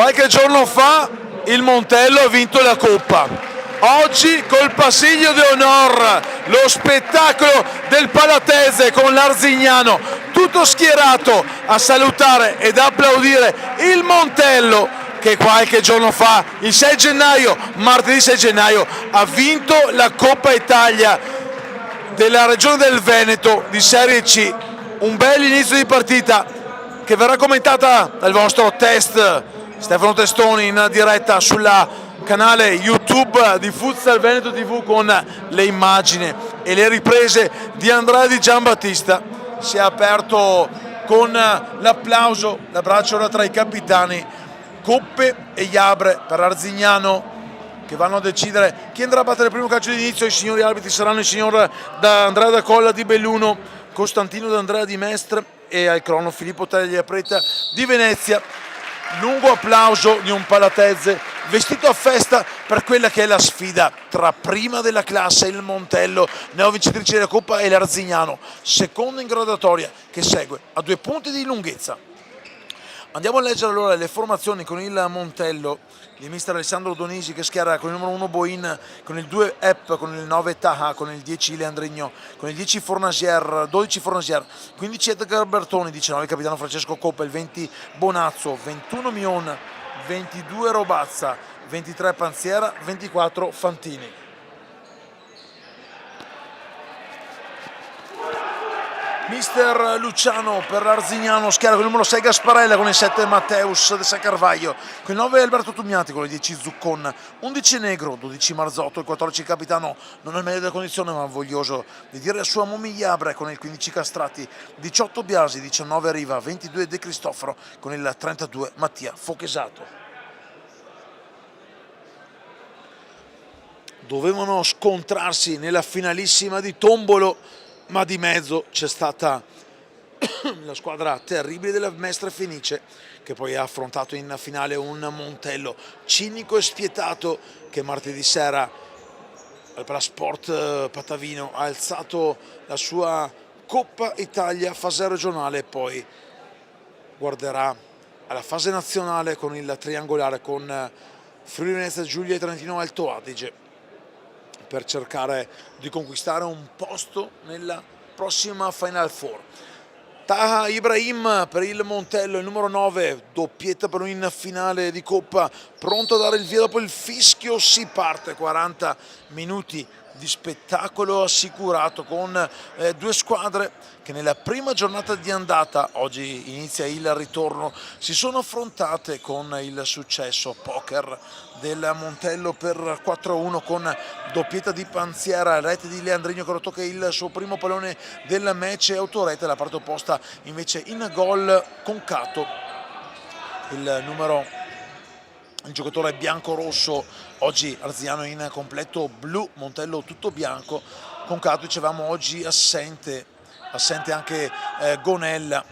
Qualche giorno fa il Montello ha vinto la Coppa. Oggi col Passiglio d'Onor, lo spettacolo del Palatezze con l'Arzignano, tutto schierato a salutare ed applaudire il Montello che qualche giorno fa, il 6 gennaio, martedì 6 gennaio, ha vinto la Coppa Italia della Regione del Veneto di Serie C. Un bel inizio di partita che verrà commentata dal vostro test Stefano Testoni in diretta sul canale YouTube di Futsal Veneto TV con le immagini e le riprese di Andrea Di Giambattista. Si è aperto con l'applauso, l'abbraccio ora tra i capitani, Coppe e Iabre per Arzignano, che vanno a decidere chi andrà a battere il primo calcio di inizio. I signori arbitri saranno il signor Andrea da Colla di Belluno, Costantino D'Andrea di Mestre e al crono Filippo Tagliapreta di Venezia. Lungo applauso di un Palatezze vestito a festa per quella che è la sfida tra prima della classe, il Montello, neovincitrice della Coppa, e l'Arzignano, secondo in graduatoria, che segue a 2 punti di lunghezza. Andiamo a leggere allora le formazioni con il Montello di mister Alessandro Donisi, che schiera con il numero 1 Boin, con il 2 Epp, con il 9 Taha, con il 10 Leandrigno, con il 10 Fornasier, 12 Fornasier, 15 Edgar Bertoni, 19 capitano Francesco Coppa, il 20 Bonazzo, 21 Mion, 22 Robazza, 23 Panziera, 24 Fantini. Mister Luciano per l'Arzignano schiera con il numero 6 Gasparella, con il 7 Matteus de Sacarvaglio, con il 9 Alberto Tumiati, con il 10 Zuccon, 11 Negro, 12 Marzotto, il 14 capitano non al meglio della condizione ma voglioso di dire la sua Momigliabre, con il 15 Castrati, 18 Biasi, 19 Riva, 22 De Cristoforo, con il 32 Mattia Fochesato. Dovevano scontrarsi nella finalissima di Tombolo, ma di mezzo c'è stata la squadra terribile della Mestre Fenice, che poi ha affrontato in finale un Montello cinico e spietato, che martedì sera al Sport Patavino ha alzato la sua Coppa Italia fase regionale e poi guarderà alla fase nazionale con il triangolare con Friuli Venezia Giulia e Trentino Alto Adige, per cercare di conquistare un posto nella prossima Final Four. Taha Ibrahim per il Montello, il numero 9, doppietta per lui in finale di Coppa, pronto a dare il via dopo il fischio. Si parte, 40 minuti di spettacolo assicurato con 2 squadre che nella prima giornata di andata, oggi inizia il ritorno, si sono affrontate con il successo poker del Montello per 4-1 con doppietta di Panziera, rete di Leandrigno che tocca il suo primo pallone del match e autorete. La parte opposta invece in gol Concato, il giocatore bianco-rosso, oggi Arzignano in completo blu, Montello tutto bianco. Concato, dicevamo, oggi assente anche Gonella.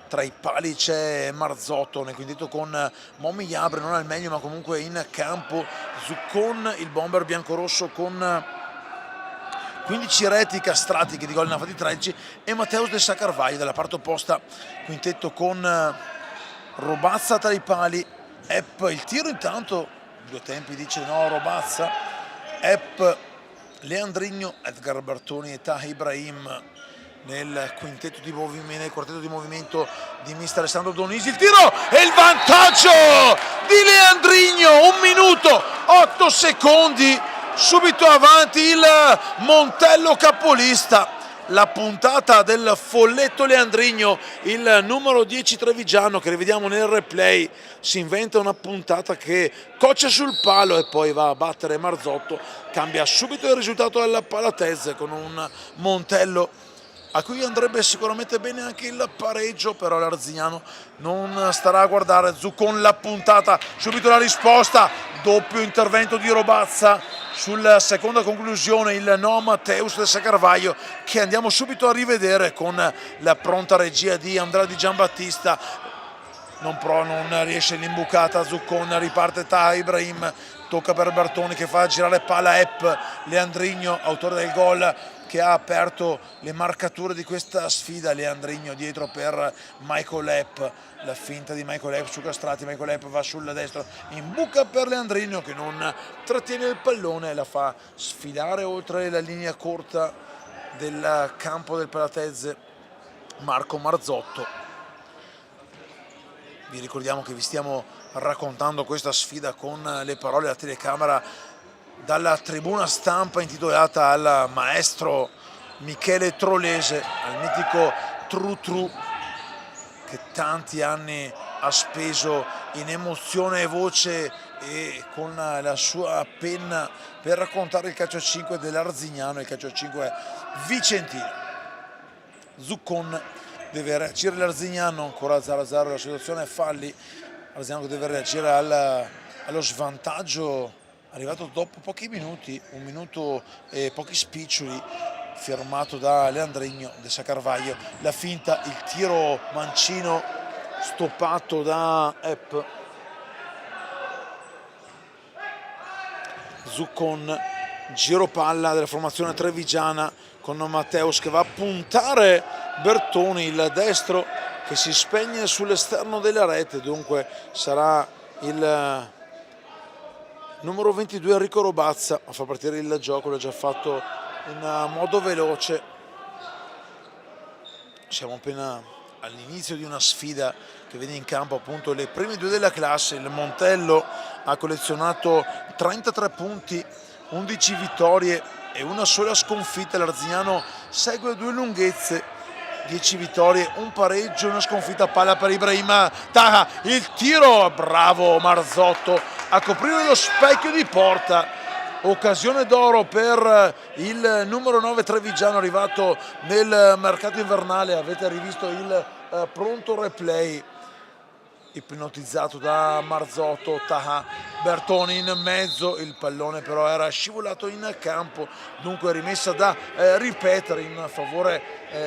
Tra i pali c'è Marzotto, nel quintetto con Momigliabre, non al meglio ma comunque in campo, Zuccon, il bomber biancorosso con 15 reti castrati, che di gol ne ha fatti 13, e Matteus de Sacarvaglio. Dalla parte opposta quintetto con Robazza tra i pali, Epp, il tiro intanto, 2 tempi dice no Robazza, Epp, Leandrigno, Edgar Bertoni e Taha Ibrahim nel quintetto di movimento, nel quartetto di movimento di mister Alessandro Donisi. Il tiro e il vantaggio di Leandrigno, 1 minuto 8 secondi, subito avanti il Montello capolista. La puntata del folletto Leandrigno, il numero 10 trevigiano, che rivediamo nel replay, si inventa una puntata che coccia sul palo e poi va a battere Marzotto, cambia subito il risultato alla Palatezze con un Montello a cui andrebbe sicuramente bene anche il pareggio, però l'Arzignano non starà a guardare. Zuccon la puntata, subito la risposta, doppio intervento di Robazza sulla seconda conclusione, il no Matteus de Sacarvaglio, che andiamo subito a rivedere con la pronta regia di Andrea Di Giambattista. Non riesce l'imbucata, Zuccon, riparte Taha Ibrahim, tocca per Bertoni che fa girare pala Epp, Leandrigno, autore del gol, che ha aperto le marcature di questa sfida. Leandrigno dietro per Michael Epp, la finta di Michael Epp su Castrati, Michael Epp va sul destro, in buca per Leandrigno che non trattiene il pallone e la fa sfilare oltre la linea corta del campo del Palatezze Marco Marzotto. Vi ricordiamo che vi stiamo raccontando questa sfida con le parole della telecamera dalla tribuna stampa intitolata al maestro Michele Trolese, al mitico Tru che tanti anni ha speso in emozione e voce e con la sua penna per raccontare il calcio a 5 dell'Arzignano e il calcio a 5 vicentino. Zuccon deve reagire l'Arzignano, ancora 0-0 la situazione, falli. L'Arzignano deve reagire allo svantaggio arrivato dopo pochi minuti, 1 minuto e pochi spiccioli, firmato da Leandrigno, De Sacarvaglio, la finta, il tiro mancino stoppato da Epp. Zuccon, giro palla della formazione trevigiana con Matteus che va a puntare Bertoni, il destro che si spegne sull'esterno della rete, dunque sarà il numero 22 Enrico Robazza a far partire il gioco, l'ha già fatto in modo veloce. Siamo appena all'inizio di una sfida che vede in campo appunto le prime due della classe. Il Montello ha collezionato 33 punti, 11 vittorie e una sola sconfitta. L'Arzignano segue 2 lunghezze, 10 vittorie, un pareggio, una sconfitta. Palla per Ibrahim Taha, il tiro, bravo Marzotto a coprire lo specchio di porta. Occasione d'oro per il numero 9 trevigiano arrivato nel mercato invernale. Avete rivisto il pronto replay, ipnotizzato da Marzotto. Taha, Bertoni in mezzo, il pallone però era scivolato in campo, dunque rimessa da ripetere in favore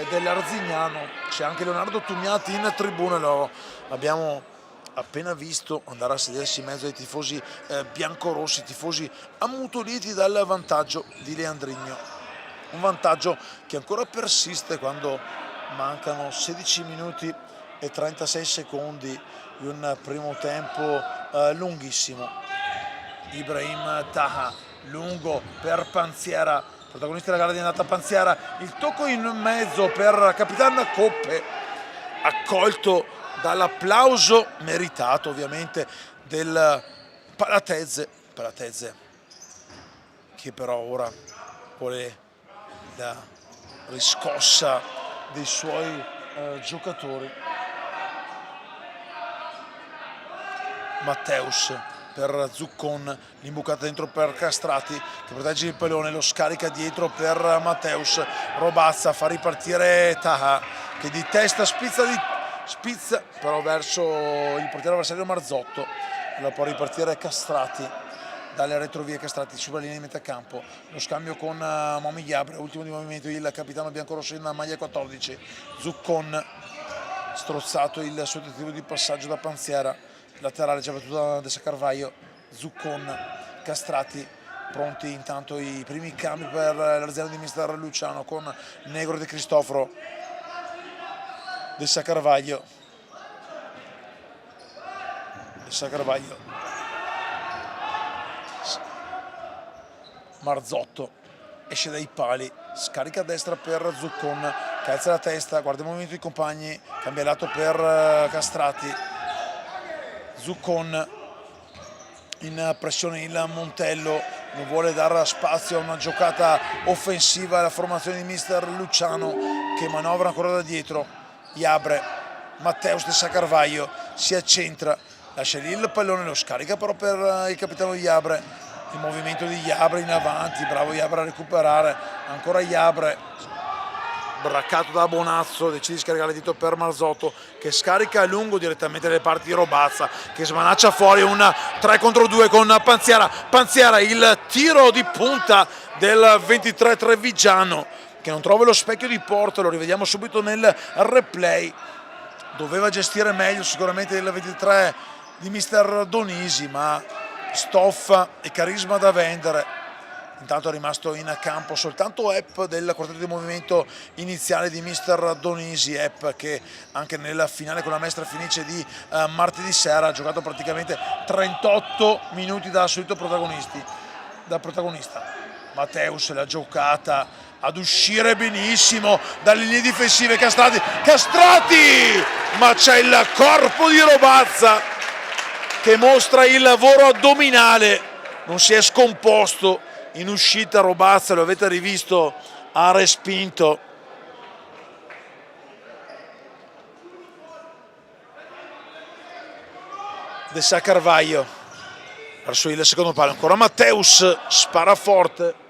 dell'Arzignano. C'è anche Leonardo Tumiati in tribuna, lo abbiamo appena visto andare a sedersi in mezzo ai tifosi biancorossi, tifosi ammutoliti dal vantaggio di Leandrigno. Un vantaggio che ancora persiste quando mancano 16 minuti e 36 secondi di un primo tempo lunghissimo. Ibrahim Taha, lungo per Panziera, protagonista della gara di andata Panziera, il tocco in mezzo per Capitan Coppe, accolto dall'applauso meritato ovviamente del Palatezze che però ora vuole la riscossa dei suoi giocatori. Matteus per Zuccon, l'imbucata dentro per Castrati che protegge il pallone, lo scarica dietro per Matteus. Robazza fa ripartire Taha che di testa spizza però verso il portiere avversario Marzotto, la può ripartire Castrati dalle retrovie. Castrati sulla linea di metà campo, lo scambio con Momi Iabre, ultimo di movimento il capitano biancorosso in maglia 14. Zuccon, strozzato il suo tentativo di passaggio da Panziera, laterale già battuto da De Sacarvaglio. Zuccon, Castrati, pronti intanto i primi cambi per l'Arzignano di mister Luciano con Negro De Cristoforo. De Sacarvaglio, Marzotto esce dai pali, scarica a destra per Zuccon, calza la testa, guarda il movimento dei compagni, cambia lato per Castrati. Zuccon in pressione il Montello, non vuole dare spazio a una giocata offensiva alla formazione di mister Luciano che manovra ancora da dietro. Iabre, Matteus De Sacarvaglio si accentra, lascia lì il pallone, lo scarica però per il capitano Iabre. Il movimento di Iabre in avanti, bravo Iabre a recuperare, ancora Iabre, braccato da Bonazzo, decide di scaricare dietro per Marzotto che scarica a lungo direttamente dalle parti di Robazza che smanaccia fuori un 3 contro 2 con Panziera, il tiro di punta del 23 trevigiano che non trova lo specchio di porta, lo rivediamo subito nel replay. Doveva gestire meglio sicuramente il 23 di mister Donisi, ma stoffa e carisma da vendere Intanto è rimasto in campo soltanto Epp del quartetto di movimento iniziale di mister Donisi. Epp che anche nella finale con la Mestre Fenice di martedì sera ha giocato praticamente 38 minuti da solito protagonista. Matteus l'ha giocata ad uscire benissimo dalle linee difensive. Castrati, ma c'è il corpo di Robazza che mostra il lavoro addominale, non si è scomposto in uscita. Robazza, lo avete rivisto, ha respinto. De Sa Carvaglio verso il secondo palo, ancora Matteus, spara forte.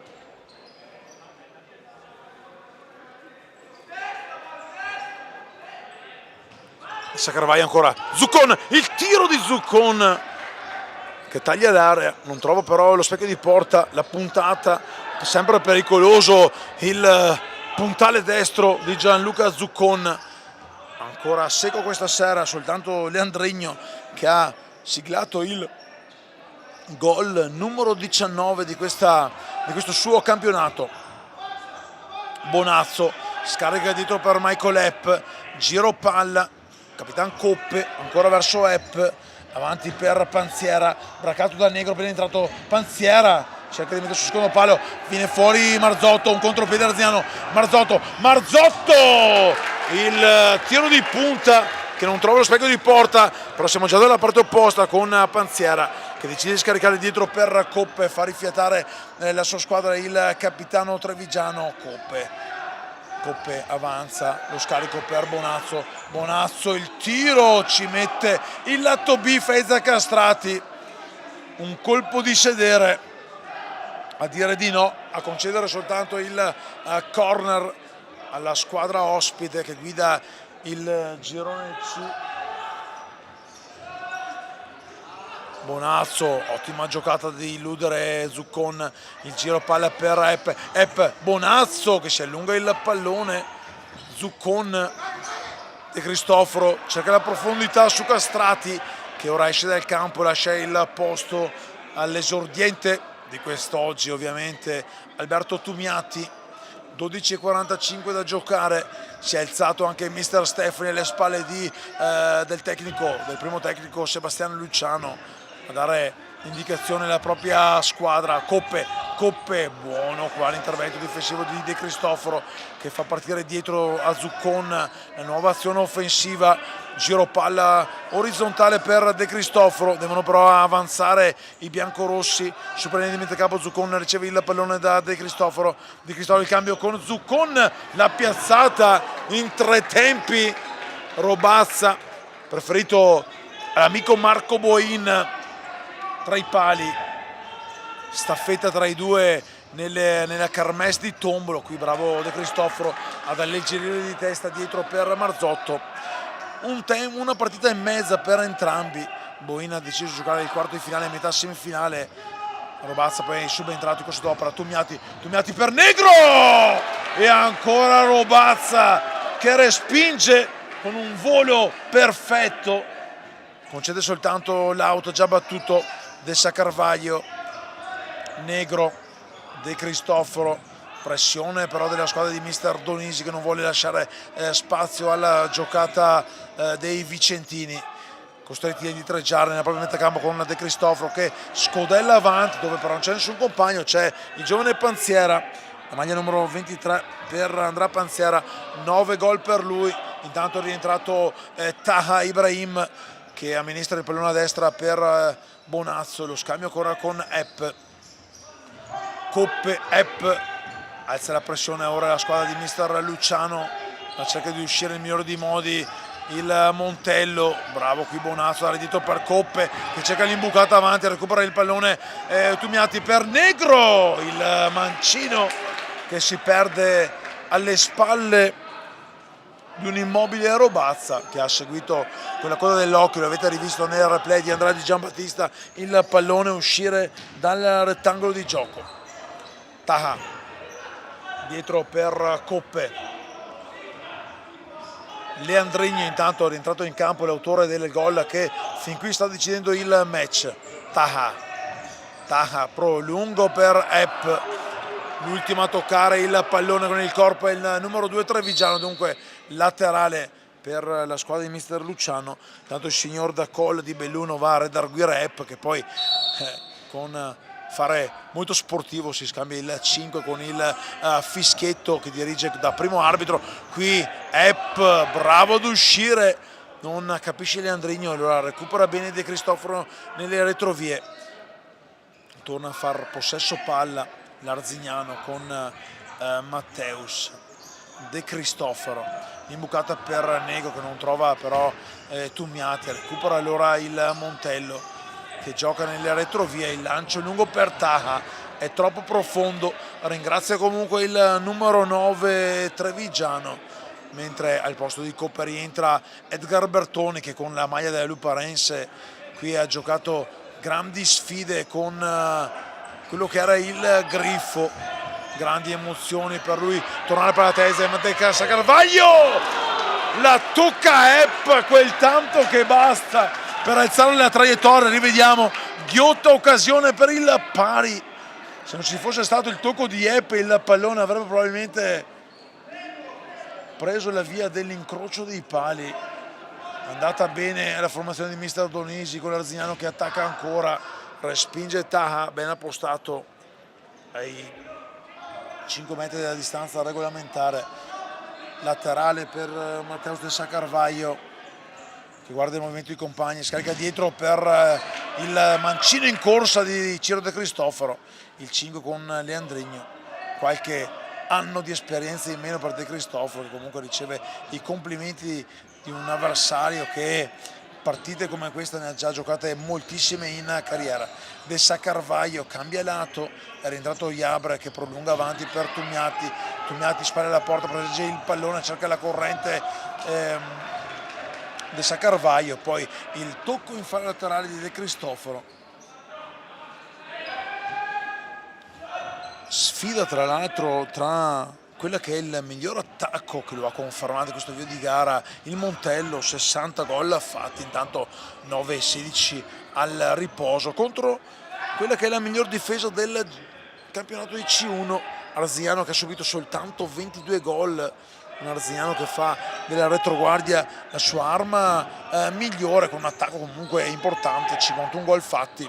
De Sa Carvaglio ancora, Zuccon, il tiro di Zuccon che taglia l'area, non trova però lo specchio di porta, la puntata, sempre pericoloso il puntale destro di Gianluca Zuccon. Ancora secco questa sera, soltanto Leandrigno che ha siglato il gol numero 19 di questo suo campionato. Bonazzo scarica dietro per Michael Epp, giro palla, Capitan Coppe ancora verso Epp, avanti per Panziera, braccato da Negro, appena entrato Panziera, cerca di mettere sul secondo palo, viene fuori Marzotto, un contropiede Arzignano, Marzotto, il tiro di punta che non trova lo specchio di porta, però siamo già dalla parte opposta con Panziera che decide di scaricare dietro per Coppe, fa rifiatare la sua squadra il capitano trevigiano. Coppe avanza, lo scarico per Bonazzo, il tiro, ci mette il lato B Fezza Castrati, un colpo di sedere a dire di no, a concedere soltanto il corner alla squadra ospite che guida il girone C. Bonazzo, ottima giocata di illudere Zuccon, il giro palla per Epp, Bonazzo che si allunga il pallone, Zuccon, De Cristoforo cerca la profondità su Castrati che ora esce dal campo, lascia il posto all'esordiente di quest'oggi ovviamente Alberto Tumiati. 12:45 da giocare, si è alzato anche il mister Stefani alle spalle del primo tecnico Sebastiano Luciano a dare indicazione alla propria squadra. Coppe, buono qua l'intervento difensivo di De Cristoforo che fa partire dietro a Zuccon la nuova azione offensiva, giro palla orizzontale per De Cristoforo, devono però avanzare i biancorossi, supera il capo, Zuccon riceve il pallone da De Cristoforo, il cambio con Zuccon, la piazzata in 3 tempi, Robazza, preferito all'amico Marco Boin tra i pali, staffetta tra i due nella kermesse di Tombolo. Qui bravo De Cristoforo ad alleggerire di testa dietro per Marzotto. Una partita e mezza per entrambi. Boin ha deciso di giocare il quarto di finale, metà semifinale. Robazza poi è subentrato in corso d'opera. Tumiati per Negro e ancora Robazza che respinge con un volo perfetto, concede soltanto l'auto già battuto De Sa Carvaglio. Negro, De Cristoforo, pressione però della squadra di mister Donisi che non vuole lasciare spazio alla giocata dei vicentini, costretti a indietreggiare nella propria metà campo con De Cristoforo che scodella avanti, dove però non c'è nessun compagno, c'è il giovane Panziera, la maglia numero 23 per Andrea Panziera, 9 gol per lui. Intanto è rientrato Taha Ibrahim che amministra il pallone a destra per Bonazzo, lo scambio ancora con Epp. Coppe, Epp, alza la pressione ora la squadra di mister Luciano, ma cerca di uscire nel migliore dei modi il Montello, bravo qui Bonazzo, reddito per Coppe che cerca l'imbucata avanti, recupera il pallone Tumiati per Negro, il mancino che si perde alle spalle di un immobile Robazza che ha seguito con la coda dell'occhio, l'avete rivisto nel replay di Andrea Di Giambattista, il pallone uscire dal rettangolo di gioco. Taha dietro per Coppe, Leandrigno intanto è rientrato in campo, l'autore del gol che fin qui sta decidendo il match. Taha Taha pro lungo per Epp, l'ultimo a toccare il pallone con il corpo è il numero 2 trevigiano, dunque laterale per la squadra di mister Luciano. Tanto il signor da Col di Belluno va a redarguire Epp, che poi con fare molto sportivo si scambia il 5 con il fischietto che dirige da primo arbitro. Qui Epp bravo ad uscire, non capisce Leandrigno, allora recupera bene De Cristoforo nelle retrovie, torna a far possesso palla l'Arzignano con Matteus. De Cristoforo, imbucata per Nego che non trova però Tummiati, recupera allora il Montello che gioca nelle retrovie, il lancio lungo per Taha è troppo profondo, ringrazia comunque il numero 9 trevigiano, mentre al posto di Coppa rientra Edgar Bertoni che con la maglia della Luparense qui ha giocato grandi sfide con quello che era il Griffo, grandi emozioni per lui, tornare per la Palatezze, Manteca Carvaglio, la tocca Epp, quel tanto che basta per alzare la traiettoria, rivediamo, ghiotta occasione per il pari, se non ci fosse stato il tocco di Epp il pallone avrebbe probabilmente preso la via dell'incrocio dei pali. Andata bene la formazione di mister Donisi con l'Arzignano che attacca ancora, respinge Taha, ben appostato ai 5 metri della distanza regolamentare, laterale per Matteo Tessa Carvaglio che guarda il movimento dei compagni, scarica dietro per il mancino in corsa di Ciro De Cristoforo, il 5 con Leandrigno, qualche anno di esperienza in meno per De Cristoforo che comunque riceve i complimenti di un avversario che partite come questa ne ha già giocate moltissime in carriera. De Carvaglio cambia lato, è rientrato Iabre che prolunga avanti per Tummiati, Tummiati spara la porta, protegge il pallone, cerca la corrente De Carvaglio, poi il tocco in fallo laterale di De Cristoforo. Sfida tra l'altro tra quella che è il miglior attacco che lo ha confermato in questo avvio di gara, il Montello, 60 gol fatti, intanto 9-16 al riposo, contro quella che è la miglior difesa del campionato di C1, Arzignano che ha subito soltanto 22 gol, un Arzignano che fa della retroguardia la sua arma migliore, con un attacco comunque importante, 51 gol fatti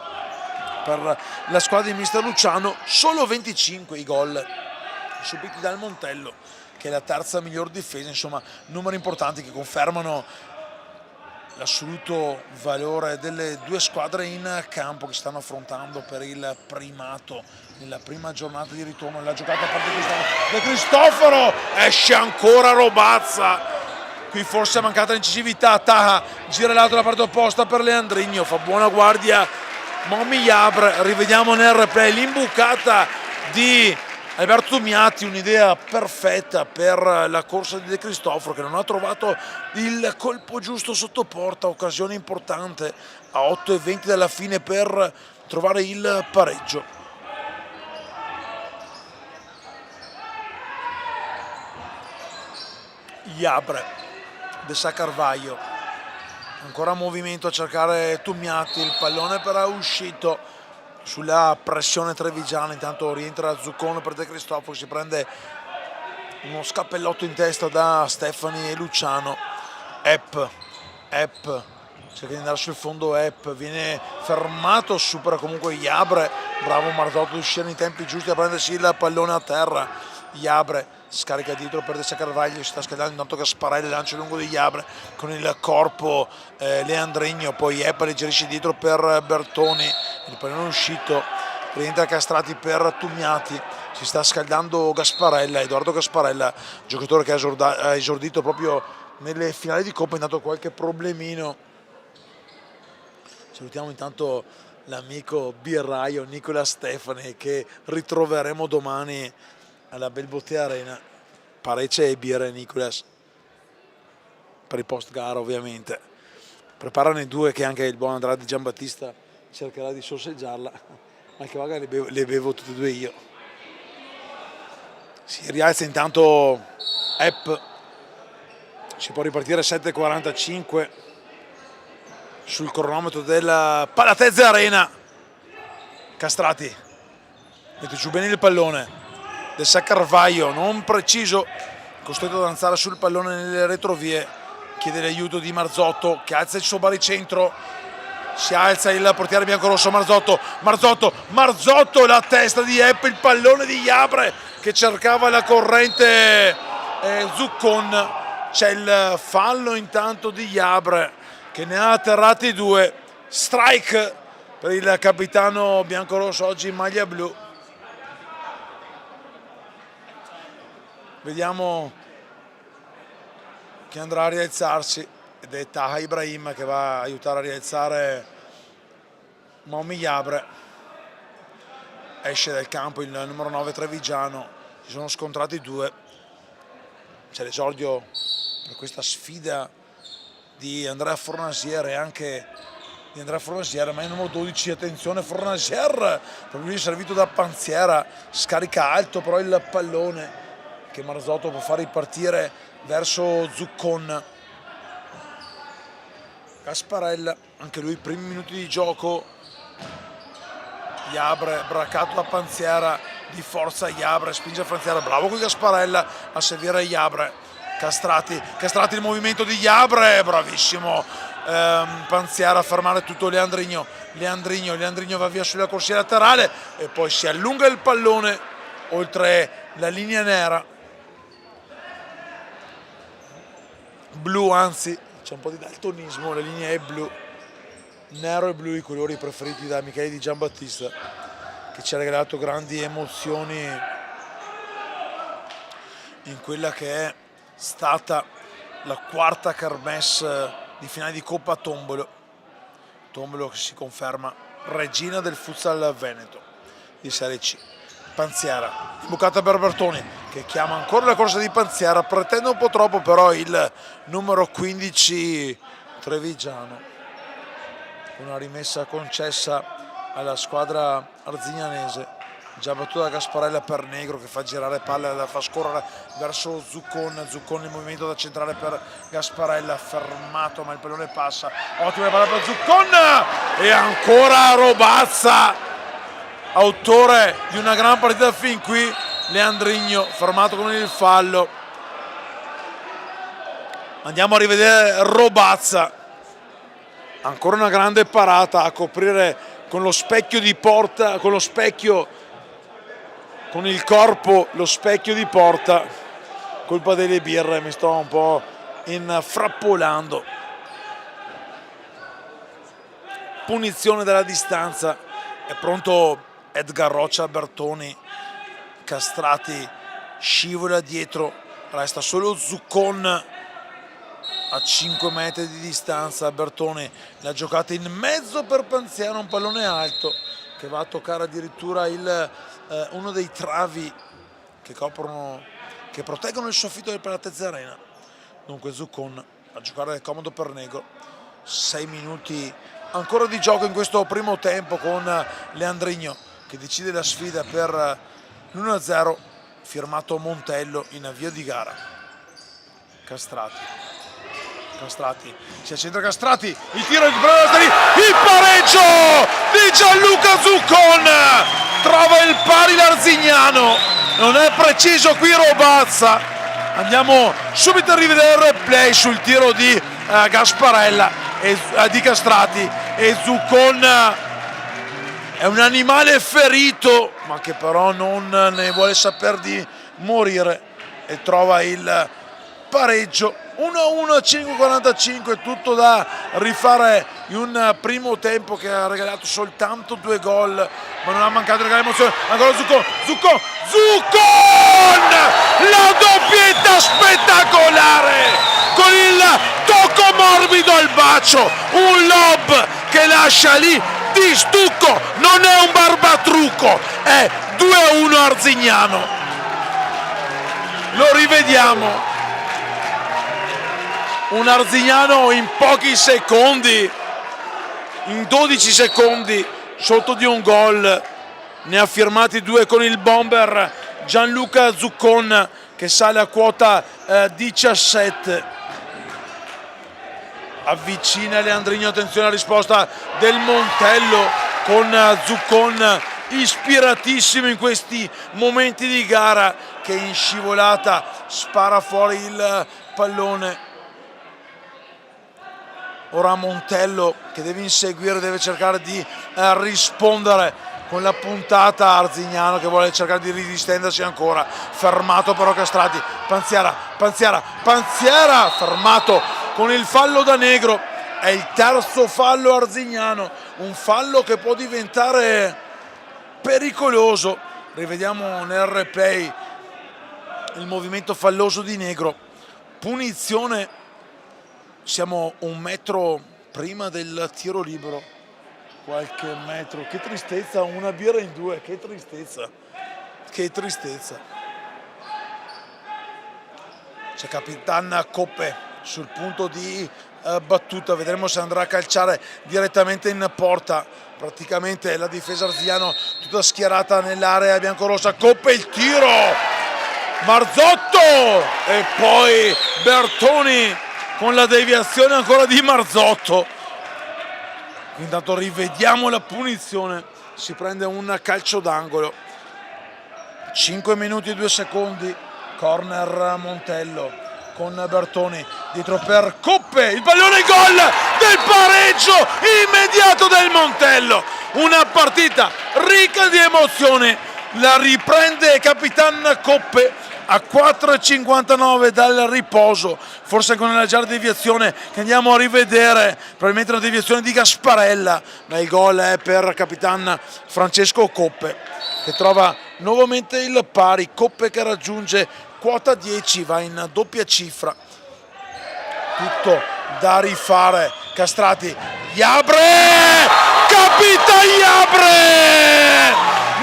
per la squadra di mister Luciano, solo 25 i gol subiti dal Montello che è la terza miglior difesa, insomma numeri importanti che confermano l'assoluto valore delle due squadre in campo che stanno affrontando per il primato nella prima giornata di ritorno. La giocata a parte De Cristoforo, esce ancora Robazza, qui forse è mancata l'incisività, Taha gira l'altro alla parte opposta per Leandrigno, fa buona guardia Momi Iabre, rivediamo nel replay l'imbucata di Alberto Tummiati, un'idea perfetta per la corsa di De Cristoforo che non ha trovato il colpo giusto sotto porta, occasione importante a 8:20 dalla fine per trovare il pareggio. Iabre, De Carvaglio, ancora movimento a cercare Tummiati, il pallone però è uscito sulla pressione trevigiana, intanto rientra Zuccone per De Cristoforo, si prende uno scappellotto in testa da Stefani e Luciano. Epp cerca di andare sul fondo, viene fermato, supera comunque Iabre, bravo Marzotto ad uscire in tempi giusti a prendersi il pallone a terra. Iabre scarica dietro per De Carvaglio, si sta scaldando intanto Gasparelli, lancio lungo di Iabre con il corpo Leandrigno, poi Epp alleggerisce dietro per Bertoni, il pallone è uscito, rientra Castrati per Tummiati, si sta scaldando Gasparella, Edoardo Gasparella, giocatore che ha esordito proprio nelle finali di Coppa, intanto qualche problemino. Salutiamo intanto l'amico birraio Nicola Stefani che ritroveremo domani alla Belbotte Arena. Parecce e birre Nicolas per il post gara ovviamente, preparano i due che anche il buon Andrade Giambattista cercherà di sorseggiarla, anche magari le bevo tutte e due io. Si rialza intanto Epp, si può ripartire 7:45 sul cronometro della Palatezze Arena. Castrati mette giù bene il pallone del Carvaio, non preciso, costretto ad avanzare sul pallone nelle retrovie, chiede l'aiuto di Marzotto che alza il suo baricentro, si alza il portiere biancorosso Marzotto, la testa di Epp, il pallone di Iabre che cercava la corrente Zuccon, c'è il fallo intanto di Iabre che ne ha atterrati 2, strike per il capitano biancorosso oggi in maglia blu. Vediamo chi andrà a rialzarsi ed è Taha Ibrahim che va a aiutare a rialzare Momi Iabre. Esce dal campo il numero 9 trevigiano, si sono scontrati 2, c'è l'esordio per questa sfida di Andrea Fornasier e anche di Andrea Fornasier, ma il numero 12, attenzione Fornasier, proprio lì servito da Panziera, scarica alto però il pallone che Marzotto può far ripartire verso Zuccon. Gasparella, anche lui primi minuti di gioco, Iabre braccato da Panziera, di forza Iabre, spinge Panziera, bravo qui Gasparella a servire Iabre. Castrati il movimento di Iabre, bravissimo Panziera a fermare tutto Leandrigno va via sulla corsia laterale e poi si allunga il pallone oltre la linea nera, blu, anzi c'è un po' di daltonismo, la linea è blu, nero e blu i colori preferiti da Michele Di Giambattista, che ci ha regalato grandi emozioni in quella che è stata la quarta kermesse di finale di Coppa Tombolo che si conferma regina del futsal veneto di Serie C. Panziera, imbucata per Bertoni che chiama ancora la corsa di Panziera, pretende un po' troppo però il numero 15 trevigiano, una rimessa concessa alla squadra arzignanese, già battuta da Gasparella per Negro che fa girare palla, la fa scorrere verso Zuccon in movimento da centrale per Gasparella, fermato ma il pallone passa, ottima palla per Zuccon e ancora Robazza, autore di una gran partita fin qui, Leandrigno fermato con il fallo. Andiamo a rivedere Robazza, ancora una grande parata a coprire con lo specchio di porta, con il corpo lo specchio di porta, colpa delle birre, mi sto un po' infrappolando. Punizione dalla distanza, è pronto Edgar Roccia Bertoni, Castrati scivola dietro, resta solo Zuccon a 5 metri di distanza. Bertoni l'ha giocata in mezzo per Panziera, un pallone alto che va a toccare addirittura uno dei travi che proteggono il soffitto del Palatezze Arena. Dunque Zuccon a giocare del comodo per Negro. 6 minuti ancora di gioco in questo primo tempo con Leandrigno che decide la sfida per l'1-0, firmato Montello in avvio di gara. Castrati, si accentra Castrati, il tiro il pareggio di Gianluca Zuccon, trova il pari l'Arzignano, non è preciso qui Robazza. Andiamo subito a rivedere il replay sul tiro di Gasparella di Castrati, e Zuccon è un animale ferito ma che però non ne vuole saper di morire e trova il pareggio. 1-1 a 5:45, tutto da rifare in un primo tempo che ha regalato soltanto 2 gol, ma non ha mancato di regalare emozione. Ancora Zuccon, la doppietta spettacolare con il tocco morbido al bacio, un lob che lascia lì di stucco, non è un barbatrucco, è 2-1 Arzignano. Lo rivediamo, un Arzignano in pochi secondi, in 12 secondi sotto di un gol, ne ha firmati 2 con il bomber Gianluca Zuccon che sale a quota 17. Avvicina Leandrigno, attenzione alla risposta del Montello con Zuccon ispiratissimo in questi momenti di gara, che in scivolata spara fuori il pallone. Ora Montello che deve inseguire, deve cercare di rispondere con la puntata. Arzignano che vuole cercare di ridistendersi ancora, fermato però Castrati. Panziera fermato con il fallo da negro. È il terzo fallo Arzignano, un fallo che può diventare pericoloso. Rivediamo nel replay il movimento falloso di negro. Punizione, siamo un metro prima del tiro libero, qualche metro. Che tristezza, una birra in due, che tristezza. C'è Capitan Coppe sul punto di battuta, vedremo se andrà a calciare direttamente in porta. Praticamente la difesa arzignano tutta schierata nell'area biancorossa. Coppe, il tiro, Marzotto e poi Bertoni con la deviazione ancora di Marzotto. Intanto rivediamo la punizione, si prende un calcio d'angolo. 5 minuti e 2 secondi, corner Montello con Bertoni, dietro per Coppe, il pallone, gol del pareggio immediato del Montello. Una partita ricca di emozioni, la riprende Capitan Coppe a 4,59 dal riposo, forse con una leggera deviazione che andiamo a rivedere, probabilmente una deviazione di Gasparella, ma il gol è per Capitan Francesco Coppe, che trova nuovamente il pari. Coppe che raggiunge quota 10, va in doppia cifra. Tutto da rifare. Castrati, Iabre, Capitan Iabre,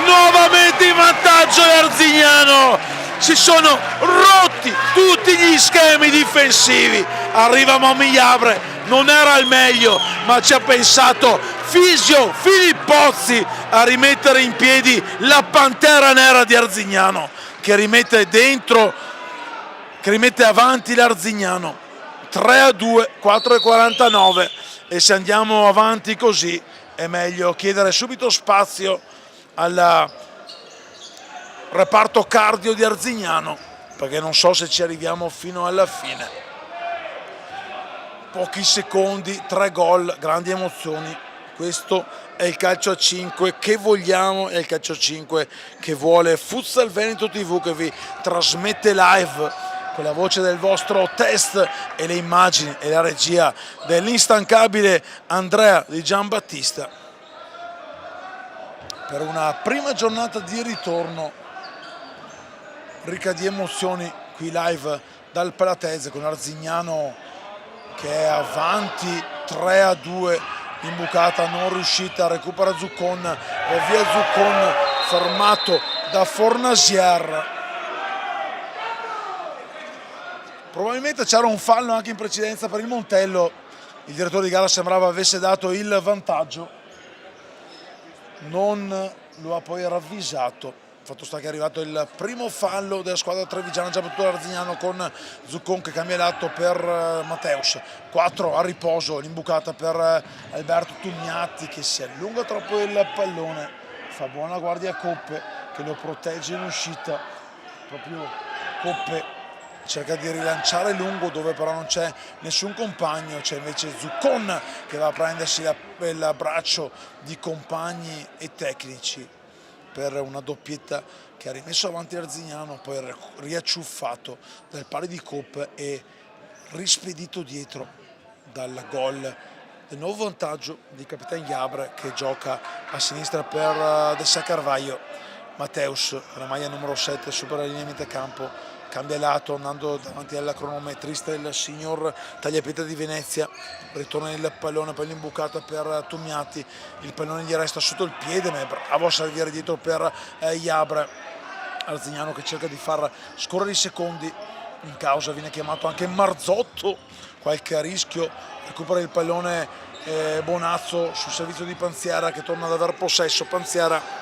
nuovamente in vantaggio l'Arzignano. Si sono rotti tutti gli schemi difensivi. Arriva Momi Iabre, non era al meglio, ma ci ha pensato Fisio Filippozzi a rimettere in piedi la pantera nera di Arzignano, che rimette dentro, che rimette avanti l'Arzignano. 3-2, 4,49, e se andiamo avanti così è meglio chiedere subito spazio al reparto cardio di Arzignano, perché non so se ci arriviamo fino alla fine. Pochi secondi, 3 gol, grandi emozioni. Questo è il calcio a 5 che vogliamo, è il calcio a 5 che vuole Futsal Veneto TV, che vi trasmette live con la voce del vostro test e le immagini e la regia dell'instancabile Andrea Di Giambattista, per una prima giornata di ritorno ricca di emozioni qui live dal Palatezze, con Arzignano che è avanti 3-2, imbucata non riuscita, recupera Zuccon, va via Zuccon, fermato da Fornasier. Probabilmente c'era un fallo anche in precedenza per il Montello, il direttore di gara sembrava avesse dato il vantaggio, non lo ha poi ravvisato. Fatto sta che è arrivato il primo fallo della squadra trevigiana, già battuto l'Arzignano, con Zuccon che cambia lato per Matteus. 4 a riposo, l'imbucata per Alberto Tugnatti che si allunga troppo il pallone, fa buona guardia a Coppe che lo protegge in uscita. Proprio Coppe cerca di rilanciare lungo, dove però non c'è nessun compagno, c'è invece Zuccon che va a prendersi il braccio di compagni e tecnici per una doppietta che ha rimesso avanti l'Arzignano, poi riacciuffato dal pari di Coppe e rispedito dietro dal gol del nuovo vantaggio di Capitan Iabre, che gioca a sinistra per De Carvalho. Matteus, la maglia numero 7, supera la linea di metà campo, cambia lato andando davanti alla cronometrista il signor Tagliapietra di Venezia, ritorna il pallone, poi l'imbucata per Tugnatti, il pallone gli resta sotto il piede ma è bravo a salire dietro per Iabre. Arzignano che cerca di far scorrere i secondi, in causa viene chiamato anche Marzotto, qualche rischio, recupera il pallone Bonazzo sul servizio di Panziera che torna ad aver possesso. Panziera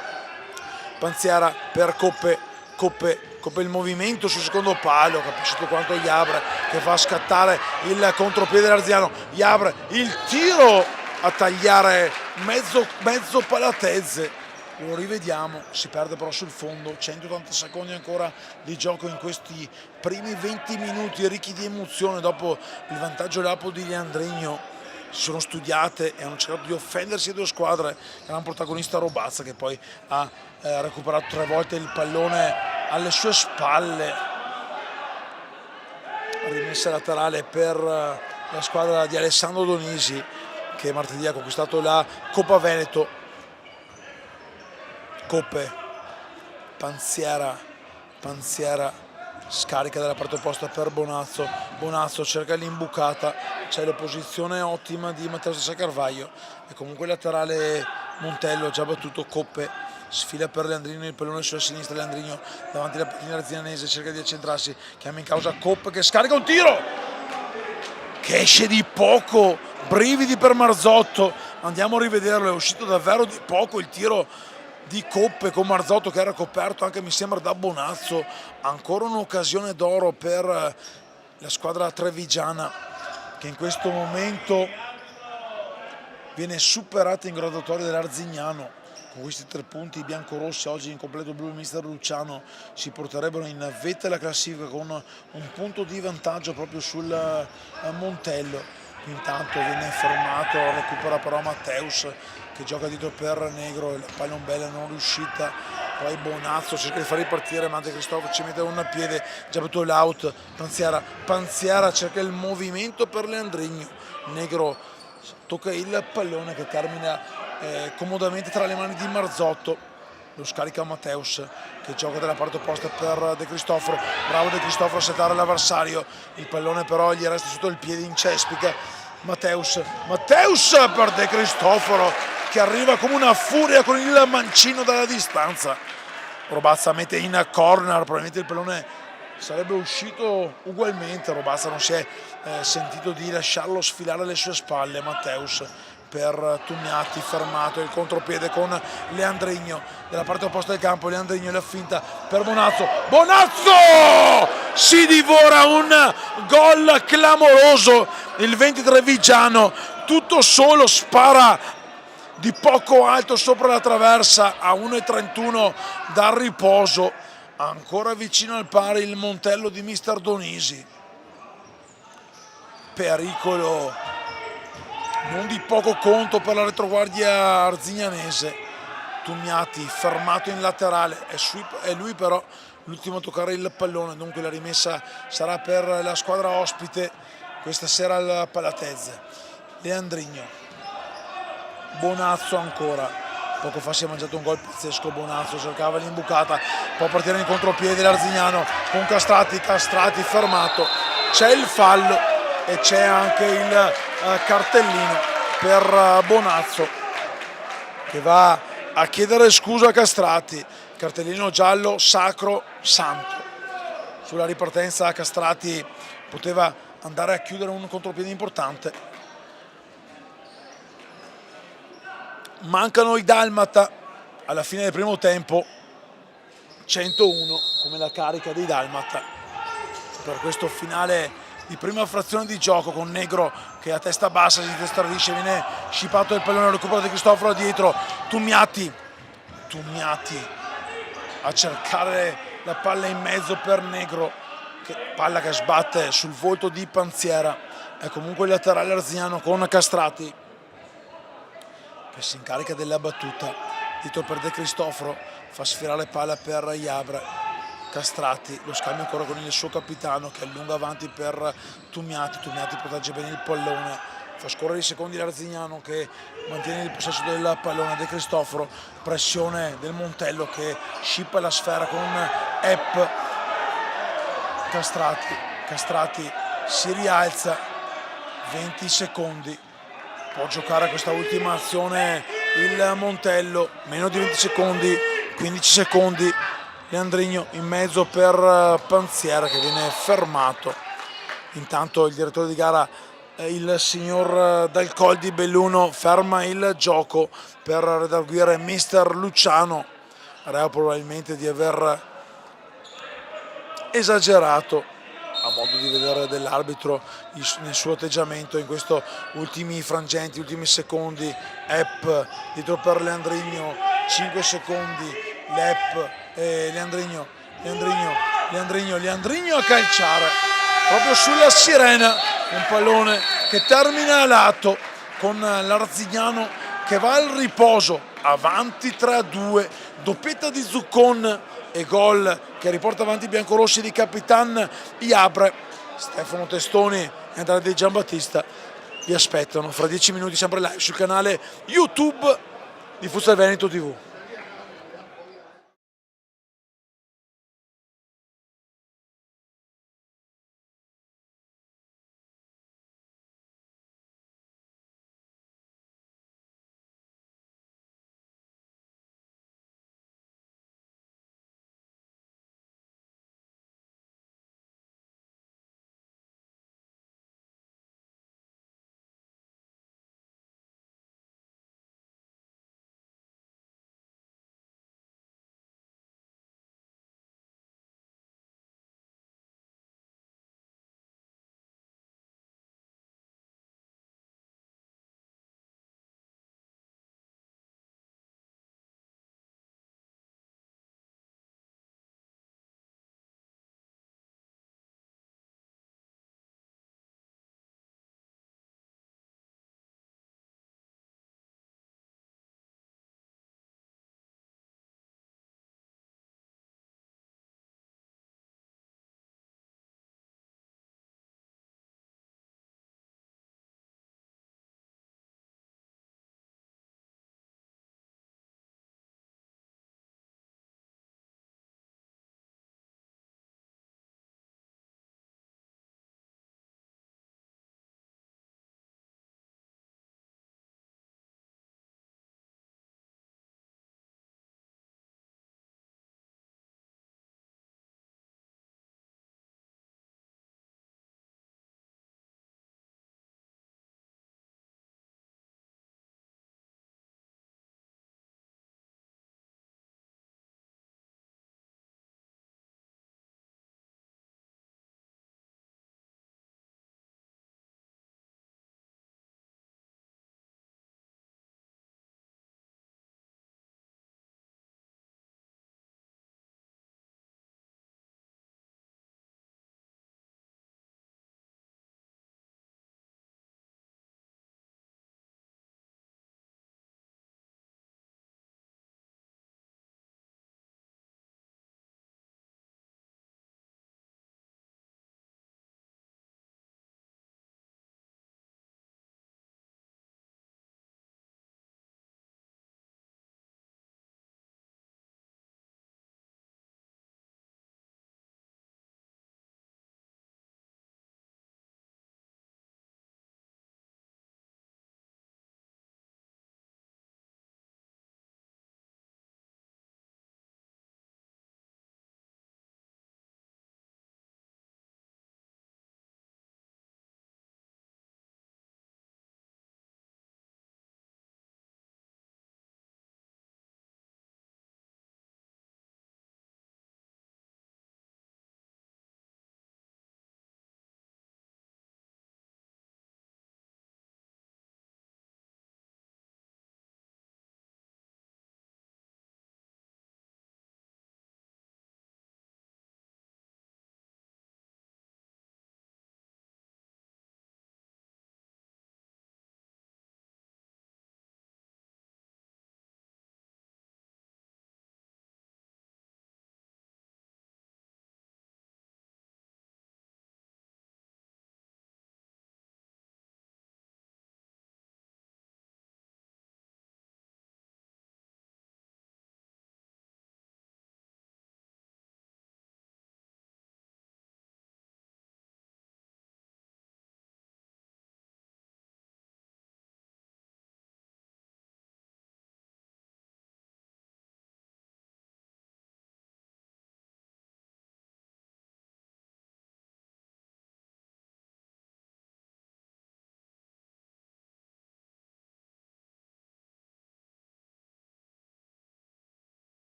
per Coppe il movimento sul secondo palo, capisce quanto Iabre che fa scattare il contropiede dell'Arzignano. Iabre, il tiro a tagliare mezzo Palatezze. Lo rivediamo, si perde però sul fondo, 180 secondi ancora di gioco in questi primi 20 minuti ricchi di emozione dopo il vantaggio lapo di Leandrigno. Si sono studiate e hanno cercato di offendersi le due squadre. Gran protagonista Robazza, che poi ha recuperato 3 volte il pallone alle sue spalle. Rimessa laterale per la squadra di Alessandro Donisi, che martedì ha conquistato la Coppa Veneto. Coppe, Panziera scarica dalla parte opposta per Bonazzo cerca l'imbucata, c'è l'opposizione ottima di Matteo Sessa Carvaglio e comunque il laterale Montello già battuto. Coppe sfila per Leandrino, il pallone sulla sinistra, Leandrino davanti alla panchina arzignanese, cerca di accentrarsi, chiama in causa Coppe che scarica un tiro che esce di poco, brividi per Marzotto, andiamo a rivederlo, è uscito davvero di poco il tiro di Coppe con Marzotto che era coperto anche mi sembra da Bonazzo. Ancora un'occasione d'oro per la squadra trevigiana che in questo momento viene superata in graduatoria dell'Arzignano. Con questi 3 punti i biancorossi oggi in completo blu, il mister Luciano si porterebbero in vetta alla classifica con un punto di vantaggio proprio sul Montello. Intanto viene fermato, recupera però Matteus che gioca dietro per Negro, la palla bella non riuscita, poi Bonazzo cerca di far ripartire ma De Cristoforo ci mette un piede, già battuto l'out. Panziera cerca il movimento per Leandrigno, Negro tocca il pallone che termina comodamente tra le mani di Marzotto, lo scarica Matteus che gioca dalla parte opposta per De Cristoforo, bravo De Cristoforo a settare l'avversario, il pallone però gli resta sotto il piede in cespica. Matteus per De Cristoforo che arriva come una furia con il mancino dalla distanza. Robazza mette in corner, probabilmente il pallone sarebbe uscito ugualmente, Robazza non si è sentito di lasciarlo sfilare alle sue spalle. Matteus per Tugnati, fermato il contropiede con Leandrigno dalla parte opposta del campo, Leandrigno la finta per Bonazzo si divora un gol clamoroso, il 23 vigiano tutto solo spara di poco alto sopra la traversa a 1,31 dal riposo, ancora vicino al pari il Montello di mister Donisi, pericolo non di poco conto per la retroguardia arzignanese. Tugnati fermato in laterale, è lui però l'ultimo a toccare il pallone, dunque la rimessa sarà per la squadra ospite questa sera al Palatezze. Leandrigno, Bonazzo ancora, poco fa si è mangiato un gol pazzesco Bonazzo, cercava l'imbucata, può partire in contropiede l'Arzignano con Castrati fermato, c'è il fallo e c'è anche il cartellino per Bonazzo che va a chiedere scusa a Castrati, cartellino giallo sacro santo. Sulla ripartenza Castrati poteva andare a chiudere un contropiede importante. Mancano i Dalmata alla fine del primo tempo, 101 come la carica dei Dalmata per questo finale di prima frazione di gioco, con Negro che a testa bassa si testardisce, viene scipato il pallone, recupero di Cristoforo dietro, Tugnati a cercare la palla in mezzo per Negro, palla che sbatte sul volto di Panziera, è comunque il laterale arzignano con Castrati che si incarica della battuta, dietro per De Cristoforo, fa sfilare palla per Iabra. Castrati, lo scambio ancora con il suo capitano che allunga avanti per Tugnati protegge bene il pallone, fa scorrere i secondi l'Arzignano che mantiene il possesso del pallone. De Cristoforo, pressione del Montello che scippa la sfera con Epp. Castrati si rialza, 20 secondi, può giocare questa ultima azione il Montello, meno di 20 secondi, 15 secondi. Leandrigno in mezzo per Panziera che viene fermato. Intanto il direttore di gara, il signor Dal Col di Belluno, ferma il gioco per redarguire mister Luciano, reo probabilmente di aver esagerato a modo di vedere dell'arbitro nel suo atteggiamento in questi ultimi frangenti, ultimi secondi. Dietro per Leandrigno, 5 secondi, Leandrigno, Leandrigno a calciare proprio sulla sirena, un pallone che termina a lato con l'Arzignano che va al riposo, avanti 3-2, doppietta di Zuccon e gol che riporta avanti i biancorossi di Capitan Iabre. Stefano Testoni e Andrea Di Giambattista vi aspettano fra 10 minuti sempre live sul canale YouTube di Futsal Veneto TV.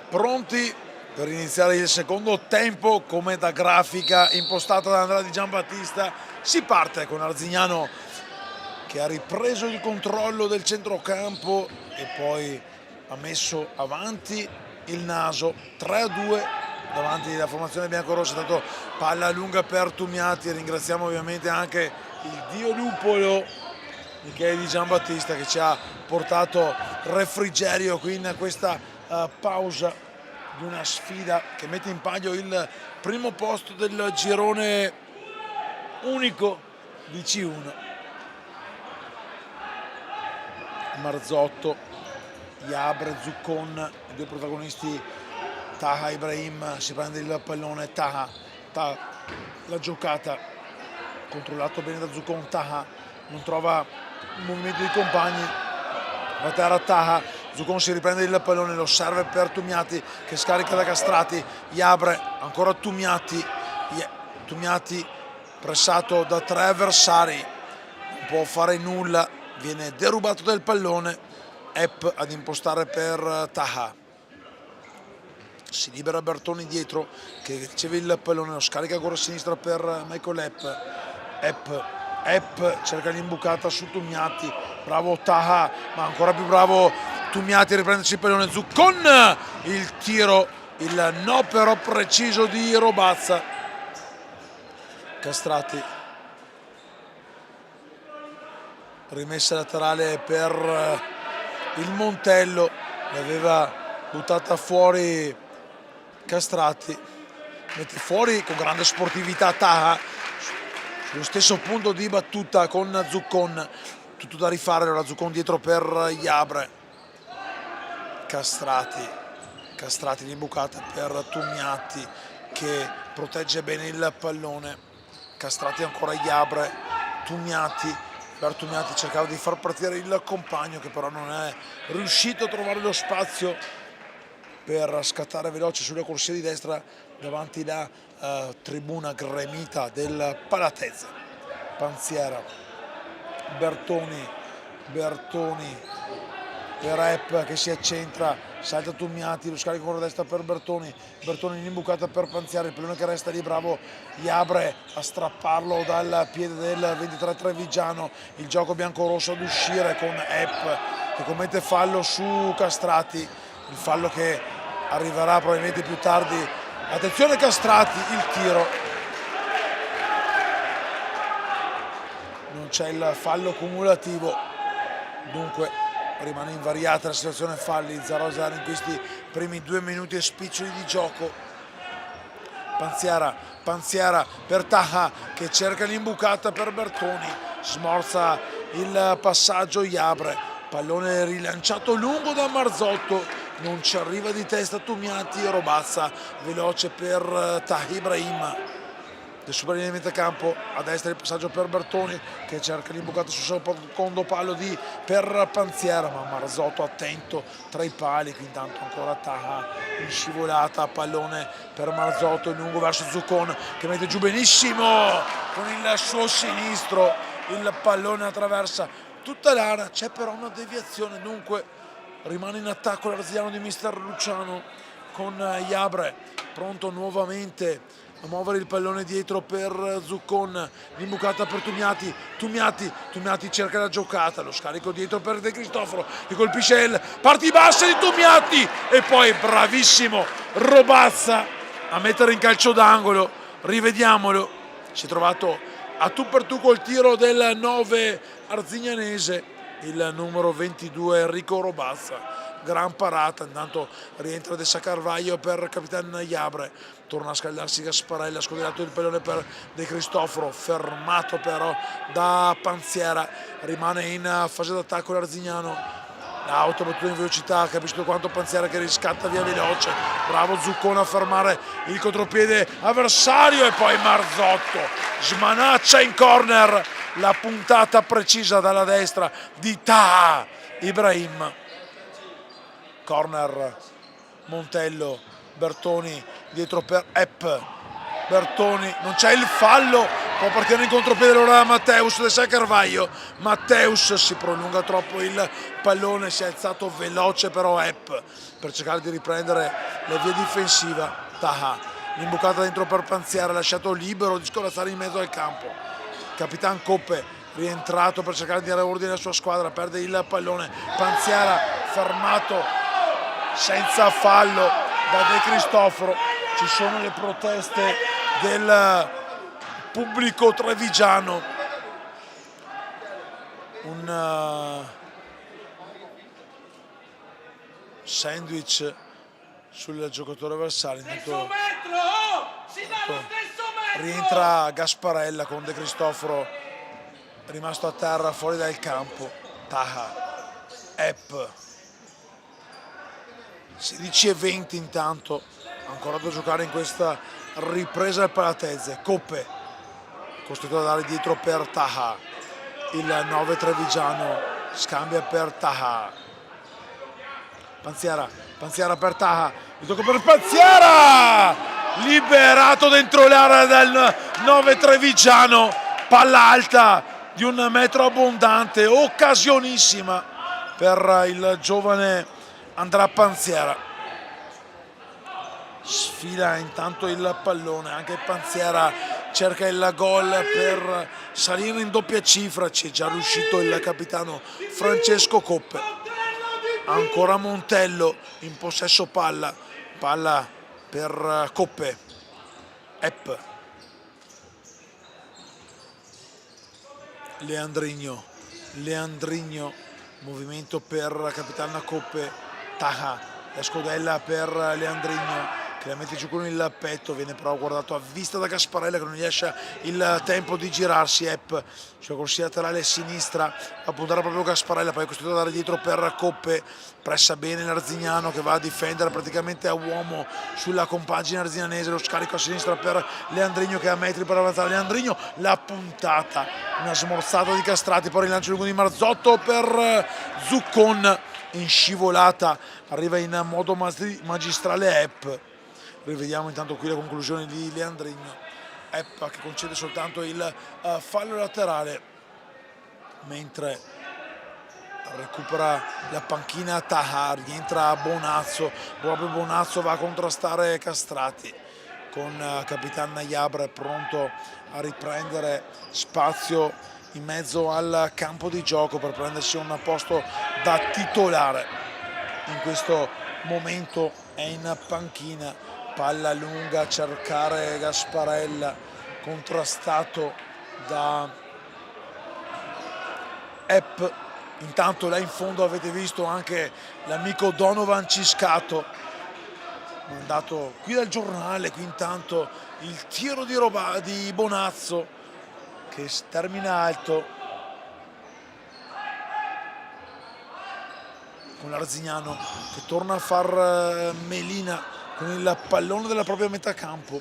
Pronti per iniziare il secondo tempo, come da grafica impostata da Andrea Di Giambattista. Si parte con Arzignano che ha ripreso il controllo del centrocampo e poi ha messo avanti il naso. 3-2 davanti alla formazione biancorossa, è stato palla lunga per Tumiati. Ringraziamo ovviamente anche il dio Lupolo Michele Di Giambattista che ci ha portato refrigerio qui in questa pausa di una sfida che mette in palio il primo posto del girone unico di C1. Marzotto, Iabre, Zuccon, i due protagonisti. Taha Ibrahim si prende il pallone, Taha la giocata, controllato bene da Zuccon. Taha non trova il movimento dei compagni, va a terra Taha, Zuccon si riprende il pallone, lo serve per Tumiati che scarica da Castrati. Iabre, ancora Tumiati pressato da 3 avversari, non può fare nulla, viene derubato del pallone. Epp ad impostare per Taha, si libera Bertoni dietro che riceve il pallone, lo scarica ancora a sinistra per Michael Epp cerca l'imbucata su Tumiati, bravo Taha, ma ancora più bravo Tumiati a riprendersi il pallone. Zuccon, il tiro, il no però preciso di Robazza. Castrati, rimessa laterale per il Montello, l'aveva buttata fuori Castrati, mette fuori con grande sportività Taha sullo stesso punto di battuta con Zuccon, tutto da rifare. Allora Zuccon dietro per Iabre, Castrati l'imbucata per Tumiati che protegge bene il pallone. Castrati ancora Iabre, Tumiati cercava di far partire il compagno che però non è riuscito a trovare lo spazio per scattare veloce sulla corsia di destra davanti la tribuna gremita del Palatezze. Panziera, Bertoni per Epp che si accentra, salta Tumiati, lo scarico con la destra per Bertoni in imbucata per Panziera, il pallone che resta lì, bravo Iabre a strapparlo dal piede del 23 trevigiano. Il gioco biancorosso ad uscire con Epp che commette fallo su Castrati, il fallo che arriverà probabilmente più tardi. Attenzione Castrati, il tiro, non c'è il fallo cumulativo, dunque rimane invariata la situazione falli, 0-0 in questi primi 2 minuti e spiccioli di gioco. Panziera per Taha che cerca l'imbucata per Bertoni, smorza il passaggio Iabre, pallone rilanciato lungo da Marzotto, non ci arriva di testa Tumiati. Robazza veloce per Taha Ibrahim del superamento campo, a destra il passaggio per Bertoni che cerca l'imbucata sul secondo palo per Panziera, ma Marzotto attento tra i pali. Qui intanto ancora Taha in scivolata, pallone per Marzotto in lungo verso Zuccon che mette giù benissimo con il suo sinistro, il pallone attraversa tutta l'area, c'è però una deviazione, dunque rimane in attacco l'Arzignano di mister Luciano con Iabre pronto nuovamente a muovere il pallone dietro per Zuccon, l'imbucata per Tumiati cerca la giocata, lo scarico dietro per De Cristoforo che colpisce il parti basse di Tumiati e poi bravissimo Robazza a mettere in calcio d'angolo. Rivediamolo, si è trovato a tu per tu col tiro del 9 arzignanese, il numero 22 Enrico Robazza. Gran parata, intanto rientra De Carvaglio per Capitan Iabre, torna a scaldarsi Gasparella, scodellato il pallone per De Cristoforo, fermato però da Panziera, rimane in fase d'attacco l'Arzignano, l'auto battuta in velocità, capisco quanto Panziera che riscatta via veloce, bravo Zuccon a fermare il contropiede avversario e poi Marzotto smanaccia in corner la puntata precisa dalla destra di Taha Ibrahim. Corner Montello, Bertoni dietro per Epp, Bertoni, non c'è il fallo può partire in contropiede ora Matteus, De Carvalho. Matteus si prolunga troppo il pallone, si è alzato veloce però Epp per cercare di riprendere la via difensiva. Taha, l'imbucata dentro per Panziera, lasciato libero di scorazzare in mezzo al campo. Capitan Coppe rientrato per cercare di dare ordine alla sua squadra, perde il pallone. Panziera fermato senza fallo da De Cristoforo. Ci sono le proteste del pubblico trevigiano, un sandwich sul giocatore avversario. Intanto rientra Gasparella con De Cristoforo rimasto a terra fuori dal campo. Taha, Epp, 16:20 intanto, ancora da giocare in questa ripresa del Palatezze. Coppe costretto a dare dietro per Taha, il 9 trevigiano scambia per Taha. Panziera per Taha, il tocco per Panziera, liberato dentro l'area del 9 trevigiano, palla alta di 1 metro abbondante, occasionissima per il giovane Andrea Panziera. Sfila intanto il pallone, anche Panziera cerca il gol per salire in doppia cifra, ci è già riuscito il capitano Francesco Coppe. Ancora Montello in possesso palla per Coppe. Epp, Leandrigno, movimento per capitana Coppe. Taha, la scodella per Leandrigno che la mette giù con il petto, viene però guardato a vista da Gasparella che non gli lascia il tempo di girarsi. Epp sulla corsia laterale sinistra a puntare proprio Gasparella, poi è costretto a dare dietro per Coppe, pressa bene l'Arzignano che va a difendere praticamente a uomo sulla compagine arzignanese. Lo scarico a sinistra per Leandrigno che ha metri per avanzare. Leandrigno, la puntata, una smorzata di Castrati, poi rilancio lungo di Marzotto per Zuccon in scivolata, arriva in modo magistrale Epp. Rivediamo intanto qui la conclusione di Leandrigno. Epp che concede soltanto il fallo laterale, mentre recupera la panchina Taha, rientra Bonazzo, proprio Bonazzo va a contrastare Castrati con Capitan Nayabra pronto a riprendere spazio in mezzo al campo di gioco per prendersi un posto da titolare. In questo momento è in panchina, palla lunga a cercare Gasparella, contrastato da Epp. Intanto là in fondo avete visto anche l'amico Donovan Ciscato, mandato qui dal giornale. Qui intanto il tiro di Bonazzo che termina alto con l'Arzignano che torna a far melina con il pallone della propria metà campo,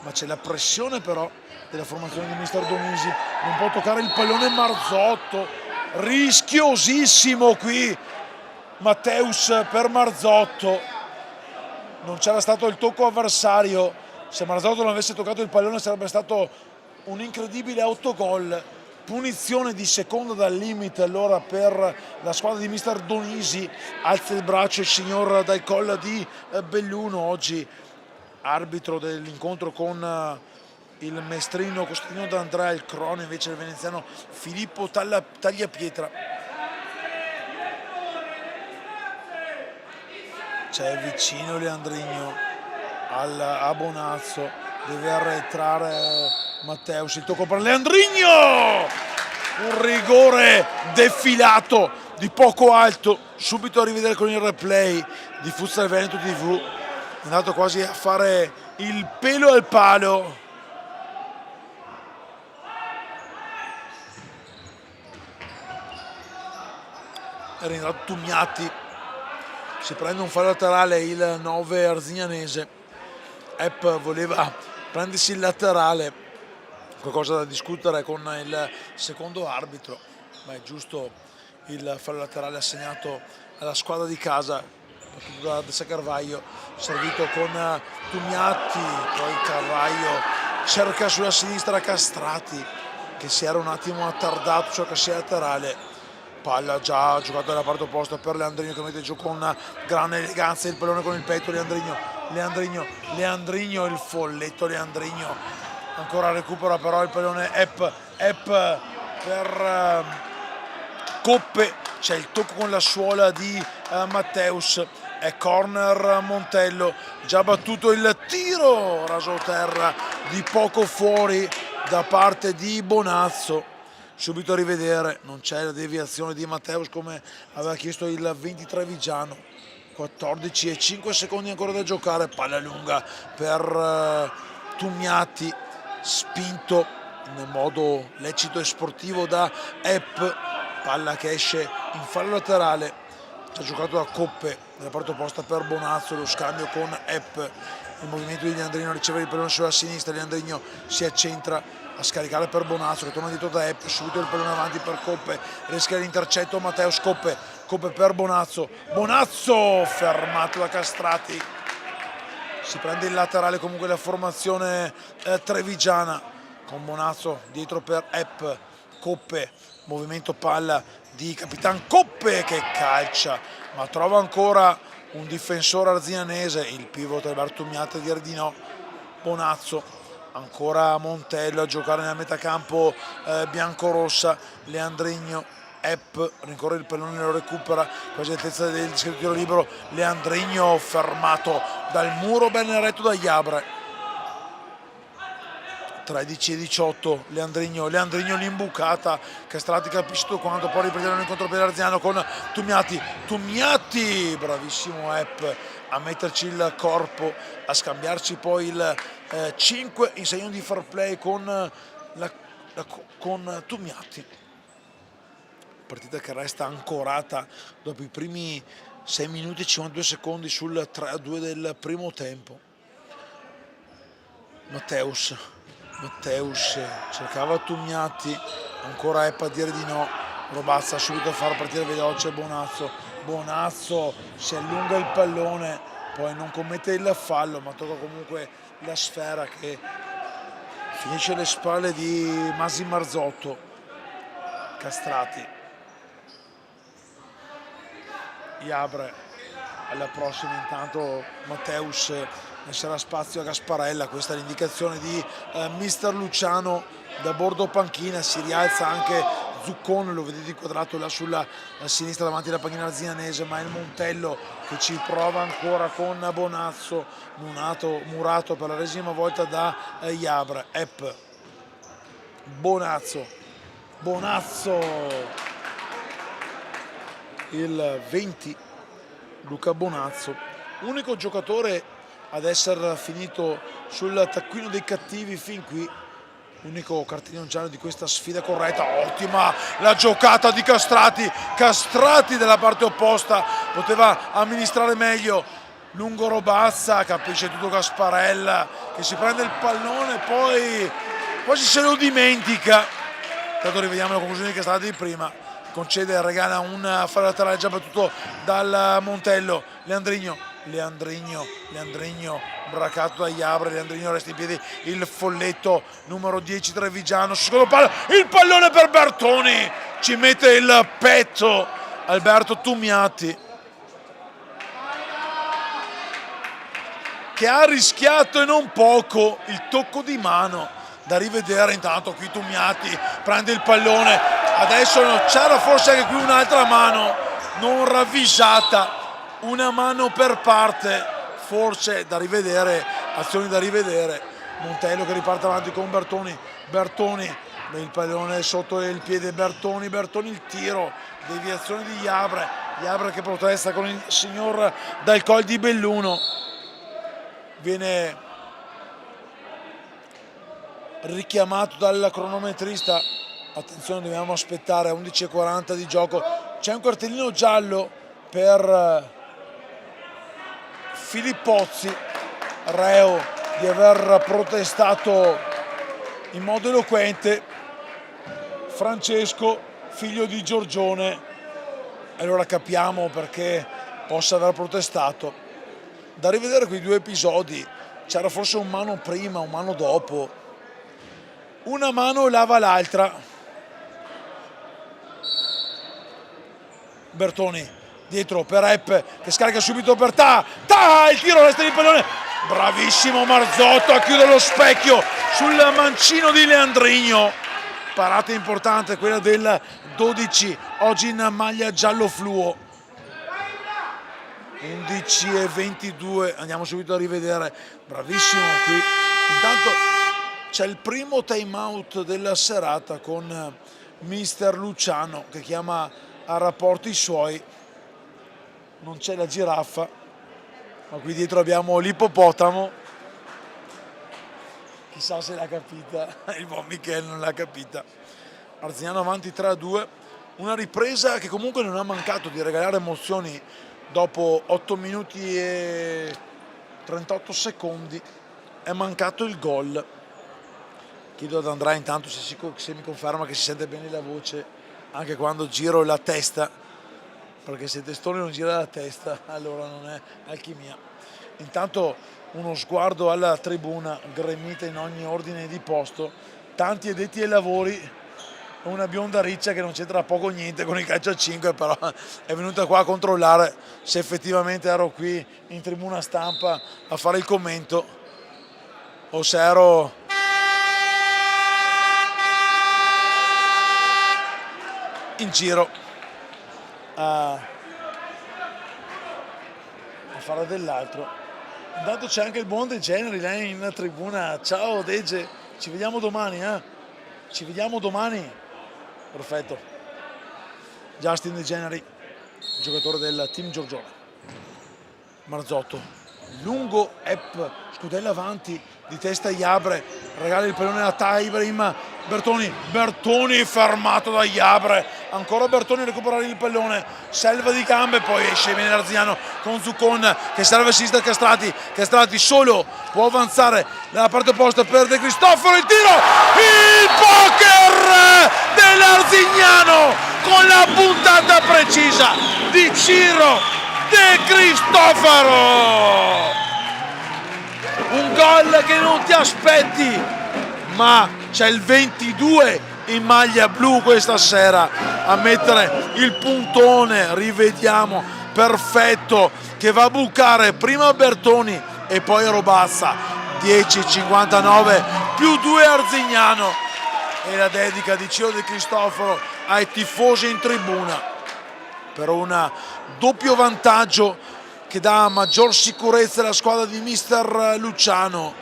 ma c'è la pressione però della formazione di mister Donisi, non può toccare il pallone Marzotto, rischiosissimo qui Matteus per Marzotto, non c'era stato il tocco avversario, se Marzotto non avesse toccato il pallone sarebbe stato un incredibile autogol. Punizione di seconda dal limite allora per la squadra di mister Donisi. Alza il braccio il signor Dal Colla di Belluno, oggi arbitro dell'incontro con il mestrino Costantino D'Andrea, il crono invece il veneziano Filippo Tagliapietra. C'è vicino Leandrigno a Bonazzo, deve arretrare Matteus, il tocco per Leandrigno, un rigore defilato di poco alto, subito a rivedere con il replay di Futsal Veneto TV, è andato quasi a fare il pelo al palo. Era entrato Tumiati, si prende un fallo laterale il 9 arzignanese. Epp voleva prendersi il laterale, qualcosa da discutere con il secondo arbitro, ma è giusto il fallo laterale assegnato alla squadra di casa, da De Carvalho, servito con Tumiati, poi Carvalho cerca sulla sinistra Castrati che si era un attimo attardato sulla cassia laterale, palla già giocata dalla parte opposta per Leandrino che mette giù con grande eleganza il pallone con il petto. Leandrino, il folletto Leandrino, ancora recupera però il pallone Epp per Coppe, c'è il tocco con la suola di Matteus, è corner Montello, già battuto il tiro raso terra di poco fuori da parte di Bonazzo, subito a rivedere, non c'è la deviazione di Matteus come aveva chiesto il 23 Vigiano. 14 e 5 secondi ancora da giocare, palla lunga per Tumiati, spinto in modo lecito e sportivo da Epp, palla che esce in fallo laterale, già giocato da Coppe nella parte opposta per Bonazzo, lo scambio con Epp, il movimento di Leandrino, riceve il pallone sulla sinistra, Leandrino si accentra a scaricare per Bonazzo che torna dietro da Epp, subito il pallone avanti per Coppe, rischia l'intercetto Matteus, Coppe per Bonazzo fermato da Castrati, si prende il laterale comunque la formazione trevigiana con Bonazzo dietro per Epp, Coppe, movimento palla di Capitan Coppe che calcia ma trova ancora un difensore arzignanese, il pivot Alberto Miata, dire di no. Bonazzo, ancora Montello a giocare nella metacampo biancorossa, Leandrino, Epp rincorre il pallone, lo recupera quasi all'altezza del discreto tiro libero, Leandrino fermato dal muro ben eretto da Iabre. 13 e 18, Leandrino l'imbucata, Castrati capisce tutto quanto, poi riprendono l'incontro per Arzignano con Tumiati, bravissimo Epp a metterci il corpo, a scambiarci poi il 5 in segno di fair play con Tumiati. Partita che resta ancorata dopo i primi 6 minuti e 52 secondi sul 3-2 del primo tempo. Matteus cercava Tumiati, ancora Epp a dire di no, Robazza subito a far partire veloce Bonazzo si allunga il pallone, poi non commette il fallo ma tocca comunque la sfera che finisce alle spalle di Masi Marzotto. Castrati, Iabre alla prossima, intanto Matteus lascerà spazio a Gasparella, questa è l'indicazione di mister Luciano da bordo panchina, si rialza anche Zuccone, lo vedete inquadrato là sulla sinistra davanti alla panchina arzignanese, ma è il Montello che ci prova ancora con Bonazzo, murato per la 10ª volta da Iabre, Epp, Bonazzo, il 20, Luca Bonazzo, unico giocatore ad essere finito sul taccuino dei cattivi fin qui, unico cartellino giallo di questa sfida corretta. Ottima la giocata di Castrati dalla parte opposta, poteva amministrare meglio, lungo Robazza, capisce tutto Gasparella che si prende il pallone, poi quasi se lo dimentica. Intanto rivediamo la conclusione di Castrati di prima, concede e regala un fallo laterale già battuto dal Montello. Leandrino bracato da Iabre, Leandrino resta in piedi, il folletto numero 10 trevigiano, secondo palla, il pallone per Bertoni, ci mette il petto Alberto Tumiati che ha rischiato e non poco il tocco di mano. Da rivedere intanto qui Tumiati prende il pallone, adesso c'era forse anche qui un'altra mano non ravvisata, una mano per parte, forse da rivedere, azioni da rivedere. Montello che riparte avanti con Bertoni, il pallone sotto il piede Bertoni, il tiro, deviazione di Iabre che protesta con il signor dal Col di Belluno, viene richiamato dal cronometrista, attenzione dobbiamo aspettare, a 11:40 di gioco, c'è un cartellino giallo per Filippozzi, reo di aver protestato in modo eloquente Francesco, figlio di Giorgione, e allora capiamo perché possa aver protestato. Da rivedere quei due episodi, c'era forse un mano prima, un mano dopo, una mano lava l'altra. Bertoni dietro per Epp che scarica subito per il tiro resta di pallone, bravissimo Marzotto a chiudere lo specchio sul mancino di Leandrigno. Parata importante quella del 12, oggi in maglia giallo fluo. 11:22, andiamo subito a rivedere, bravissimo qui. Intanto c'è il primo time out della serata con mister Luciano che chiama a rapporti suoi. Non c'è la giraffa, ma qui dietro abbiamo l'ippopotamo. Chissà se l'ha capita, il buon Michele non l'ha capita. Arzignano avanti 3-2, una ripresa che comunque non ha mancato di regalare emozioni dopo 8 minuti e 38 secondi. È mancato il gol. Chiedo ad Andrea intanto se mi conferma che si sente bene la voce anche quando giro la testa, perché se Testoni non gira la testa allora non è alchimia. Intanto uno sguardo alla tribuna gremita in ogni ordine di posto, tanti addetti ai lavori, una bionda riccia che non c'entra poco o niente con il calcio a 5, però è venuta qua a controllare se effettivamente ero qui in tribuna stampa a fare il commento o se ero in giro a fare dell'altro. Intanto c'è anche il buon De Generi là in tribuna. Ciao Dege, ci vediamo domani, ci vediamo domani. Perfetto. Justin De Generi, giocatore del team Giorgione. Marzotto, lungo Epp, scudella avanti, di testa Iabre, regala il pallone a Ibrahim. Bertoni fermato da Iabre, ancora Bertoni a recuperare il pallone, selva di gambe, poi esce bene Arzignano con Zuccon che serve a sinistra Castrati solo può avanzare dalla parte opposta per De Cristoforo, il tiro, il poker dell'Arzignano con la puntata precisa di Ciro De Cristoforo, un gol che non ti aspetti, ma c'è il 22 in maglia blu questa sera a mettere il puntone, rivediamo, perfetto, che va a bucare prima Bertoni e poi Robazza. 10:59 più 2 Arzignano, e la dedica di Ciro De Cristoforo ai tifosi in tribuna per un doppio vantaggio che dà maggior sicurezza alla squadra di mister Luciano,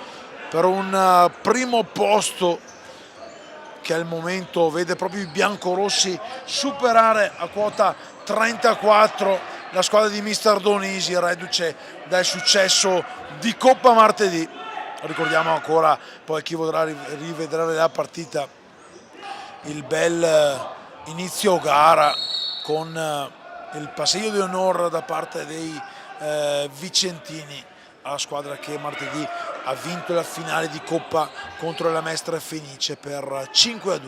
per un primo posto che al momento vede proprio i biancorossi superare a quota 34 la squadra di mister Donisi, reduce dal successo di Coppa martedì. Ricordiamo ancora, poi chi vorrà rivedere la partita, il bel inizio gara con il passeggio di onore da parte dei vicentini alla squadra che martedì ha vinto la finale di Coppa contro la Mestre Fenice per 5-2.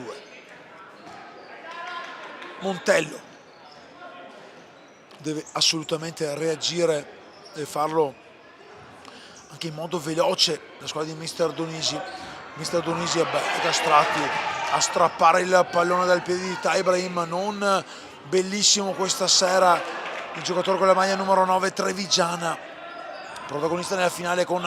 Montello deve assolutamente reagire, deve farlo anche in modo veloce la squadra di mister Donisi. Mister Donisi è Castrati a strappare il pallone dal piede di Ibrahim, non bellissimo questa sera il giocatore con la maglia numero 9 trevigiana, protagonista nella finale con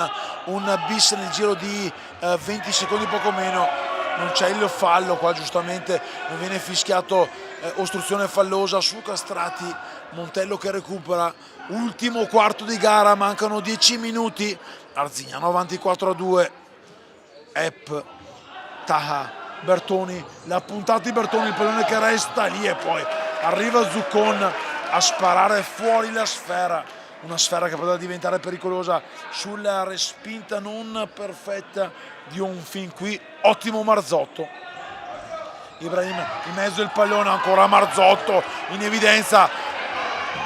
un bis nel giro di 20 secondi poco meno. Non c'è il fallo qua, giustamente non viene fischiato ostruzione fallosa su Castrati. Montello che recupera, ultimo quarto di gara, mancano 10 minuti, Arzignano avanti 4-2. Epp, Bertoni, la puntata di Bertoni, il pallone che resta lì e poi arriva Zuccon a sparare fuori la sfera, una sfera che poteva diventare pericolosa sulla respinta non perfetta di un fin qui ottimo Marzotto. Ibrahim in mezzo il pallone, ancora Marzotto in evidenza,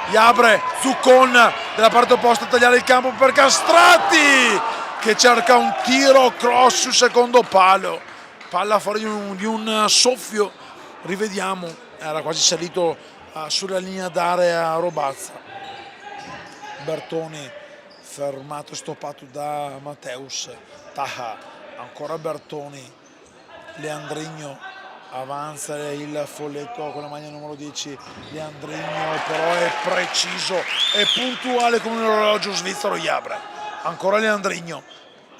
gli apre Zuccon della parte opposta a tagliare il campo per Castrati che cerca un tiro cross sul secondo palo, palla fuori di un soffio, rivediamo, era quasi salito sulla linea d'area Robazza. Bertoni fermato e stoppato da Matteus. Ancora Bertoni Leandrigno avanza il folletto con la maglia numero 10, Leandrigno però è preciso, è puntuale come un orologio svizzero Iabre. Ancora Leandrigno,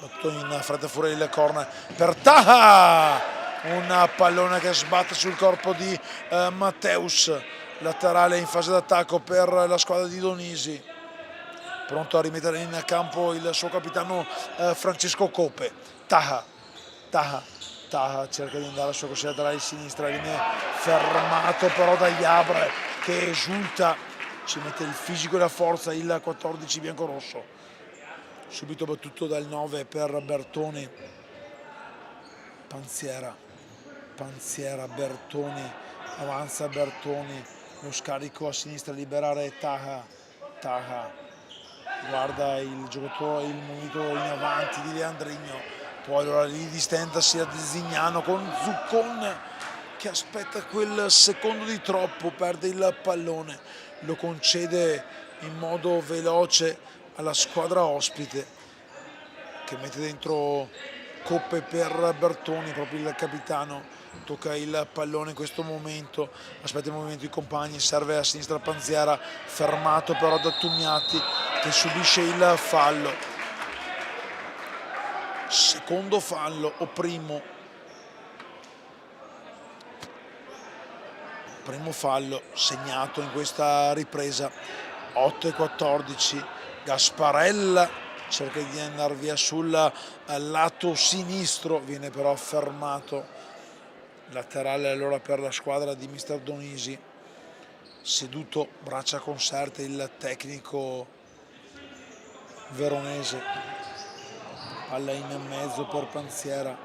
battuto in fretta fuori il corner per Taha, un pallone che sbatte sul corpo di Matteus, laterale in fase d'attacco per la squadra di Donisi, pronto a rimettere in campo il suo capitano Francesco Coppe. Taha cerca di andare sul corsia laterale sinistra, viene fermato però da Iabre che esulta, ci mette il fisico e la forza il 14 biancorosso, subito battuto dal 9 per Bertoni. Panziera, Bertoni, avanza Bertoni, lo scarico a sinistra a liberare Taha, guarda il giocatore, il movimento in avanti di Leandrigno, poi allora lì distenta sia Arzignano con Zuccon che aspetta quel secondo di troppo, perde il pallone, lo concede in modo veloce alla squadra ospite che mette dentro Coppe per Bertoni, proprio il capitano, tocca il pallone in questo momento, aspetta il movimento di compagni, serve a sinistra Panziera, fermato però da Tumiati che subisce il fallo. Secondo fallo o primo fallo segnato in questa ripresa. 8-14, Gasparella cerca di andare via sul lato sinistro, viene però fermato, laterale allora per la squadra di mister Donisi, seduto braccia conserte il tecnico veronese. Palla in mezzo per Panziera,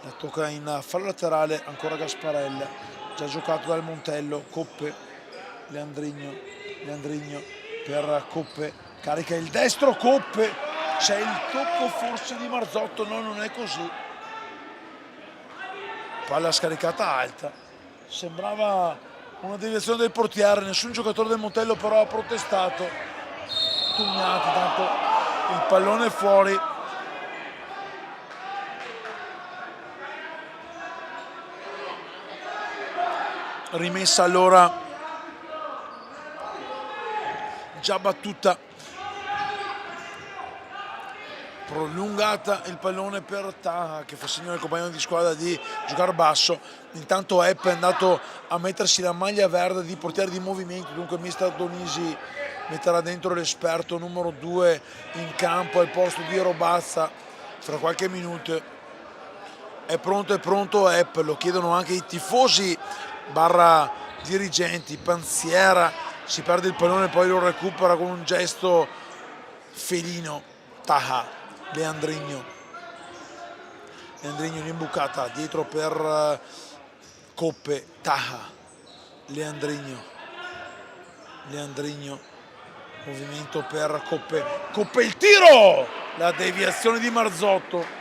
la tocca in fallo laterale ancora Gasparella, già giocato dal Montello. Coppe, Leandrigno per Coppe, carica il destro Coppe, c'è il tocco forse di Marzotto, no, non è così, palla scaricata alta, sembrava una deviazione del portiere, nessun giocatore del Montello però ha protestato. Tugnati, tanto il pallone è fuori. Rimessa allora già battuta, prolungata, il pallone per Taha che fa segno al compagno di squadra di giocare basso. Intanto Epp è andato a mettersi la maglia verde di portiere di movimento, dunque mister Donisi metterà dentro l'esperto numero 2 in campo al posto di Robazza fra qualche minuto. È pronto Epp, lo chiedono anche i tifosi barra dirigenti. Panziera si perde il pallone, poi lo recupera con un gesto felino. Taha, Leandrigno in imbucata dietro per Coppe. Taha, Leandrigno, movimento per Coppe il tiro, la deviazione di Marzotto.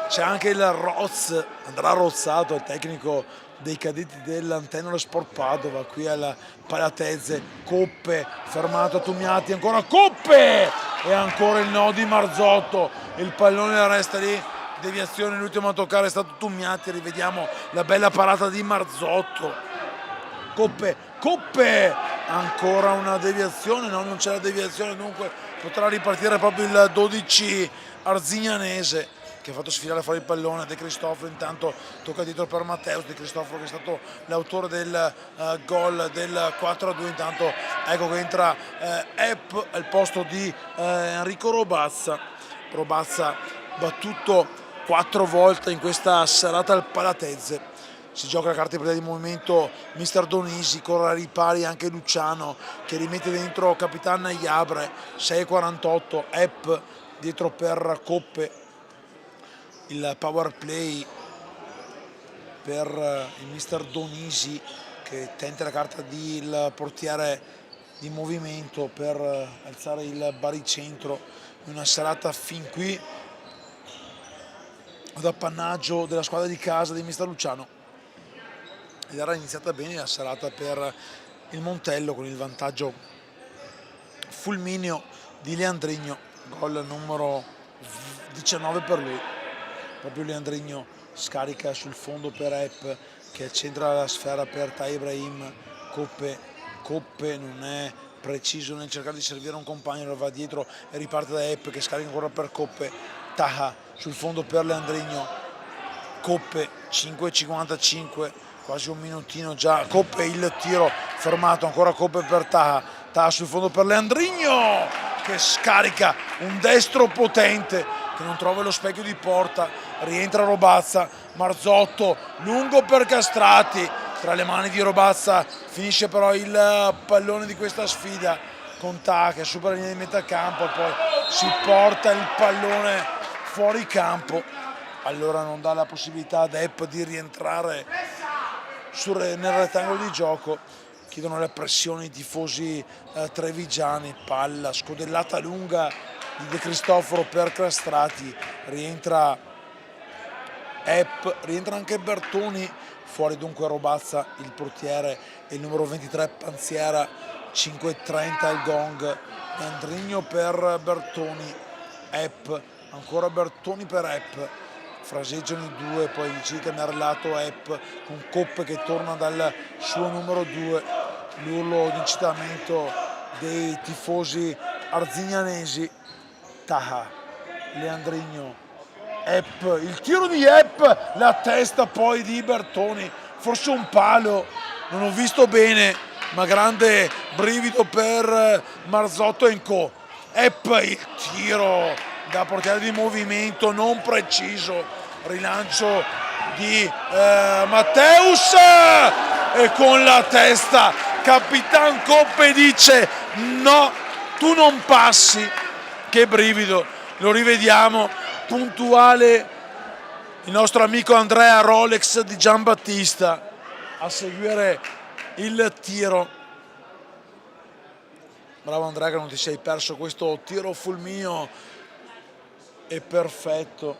C'è anche il Roz, andrà rozzato, il tecnico dei cadetti dell'Antennolo Sport Padova, qui alla Palatezze. Coppe, fermato a Tumiati, ancora Coppe e ancora il no di Marzotto, il pallone resta lì, deviazione, l'ultimo a toccare è stato Tumiati, rivediamo la bella parata di Marzotto. Coppe, ancora una deviazione, no, non c'è la deviazione, dunque potrà ripartire proprio il 12 arzignanese che ha fatto sfilare fuori il pallone. De Cristoforo intanto tocca dietro per Matteus, De Cristoforo che è stato l'autore del gol del 4-2, intanto ecco che entra Epp al posto di Enrico Robazza battuto 4 volte in questa serata al Palatezze. Si gioca la carta di partita di movimento mister Donisi, corre ai ripari anche Luciano che rimette dentro Capitan Iabre. 6-48, Epp dietro per Coppe, il power play per il mister Donisi che tenta la carta del portiere di movimento per alzare il baricentro in una serata fin qui ad appannaggio della squadra di casa di mister Luciano, ed era iniziata bene la serata per il Montello con il vantaggio fulmineo di Leandrigno, gol numero 19 per lui. Proprio Leandrigno scarica sul fondo per Epp che centra la sfera per Tai Ibrahim. Coppe non è preciso nel cercare di servire un compagno, va dietro e riparte da Epp che scarica ancora per Coppe. Taha sul fondo per Leandrigno. Coppe 5,55, quasi un minutino già. Coppe il tiro fermato, ancora Coppe per Taha sul fondo per Leandrigno che scarica un destro potente che non trova lo specchio di porta, rientra Robazza, Marzotto lungo per Castrati, tra le mani di Robazza finisce però il pallone di questa sfida con Taha che supera la linea di metà campo e poi si porta il pallone fuori campo. Allora non dà la possibilità ad Epp di rientrare nel rettangolo di gioco. Chiedono le pressioni i tifosi trevigiani. Palla scodellata lunga di De Cristoforo per Castrati. Rientra Epp, rientra anche Bertoni. Fuori dunque Robazza, il portiere, e il numero 23 Panziera. 5,30 il gong. Leandrigno per Bertoni. Epp, ancora Bertoni per Epp. Fraseggiano i due, poi decide di cambiare lato Epp con Coppe che torna dal suo numero 2. L'urlo di incitamento dei tifosi arzignanesi. Taha, Leandrigno, Epp, il tiro di Epp, la testa poi di Bertoni, forse un palo, non ho visto bene, ma grande brivido per Marzotto e Co. Epp, il tiro da portiere di movimento non preciso, rilancio di Matteus e con la testa Capitan Coppe dice no, tu non passi. Che brivido, lo rivediamo, puntuale il nostro amico Andrea Rolex di Giambattista a seguire il tiro. Bravo Andrea che non ti sei perso questo tiro fulmineo e perfetto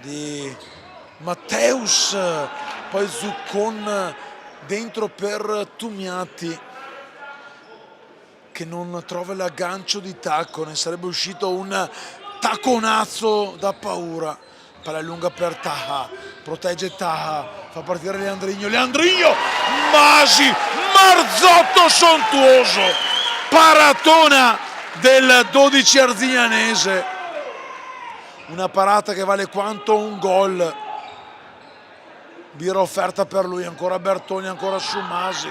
di Matteus, poi Zuccon dentro per Tumiati che non trova l'aggancio di tacco, ne sarebbe uscito un tacconazzo da paura. Palla lunga per Taha, protegge Taha, fa partire Leandrigno, Masi, Marzotto sontuoso, paratona del 12 arzignanese, una parata che vale quanto un gol. Bira offerta per lui, ancora Bertoni, ancora su Masi,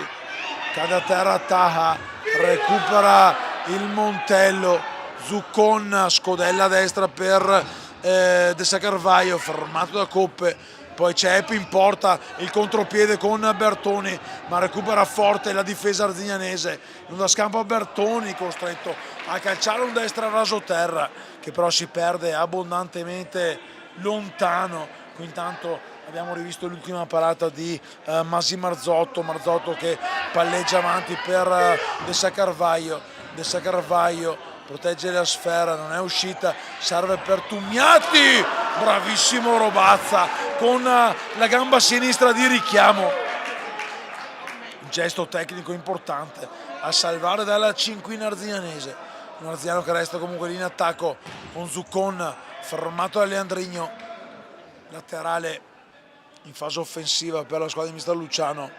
cade a terra Taha, recupera il Montello, Zuccon scodella a destra per De Carvaio, fermato da Coppe, poi c'è Epp in porta, il contropiede con Bertoni, ma recupera forte la difesa arzignanese, non da scampo a Bertoni, costretto a calciare un destra rasoterra che però si perde abbondantemente lontano. Qui intanto abbiamo rivisto l'ultima parata di Masi Marzotto che palleggia avanti per De Carvaio protegge la sfera, non è uscita, serve per Tumiati, bravissimo Robazza con la gamba sinistra di richiamo, un gesto tecnico importante a salvare dalla cinquina arzignanese, un arzignano che resta comunque lì in attacco con Zuccon fermato da Leandrigno, laterale in fase offensiva per la squadra di mister Luciano.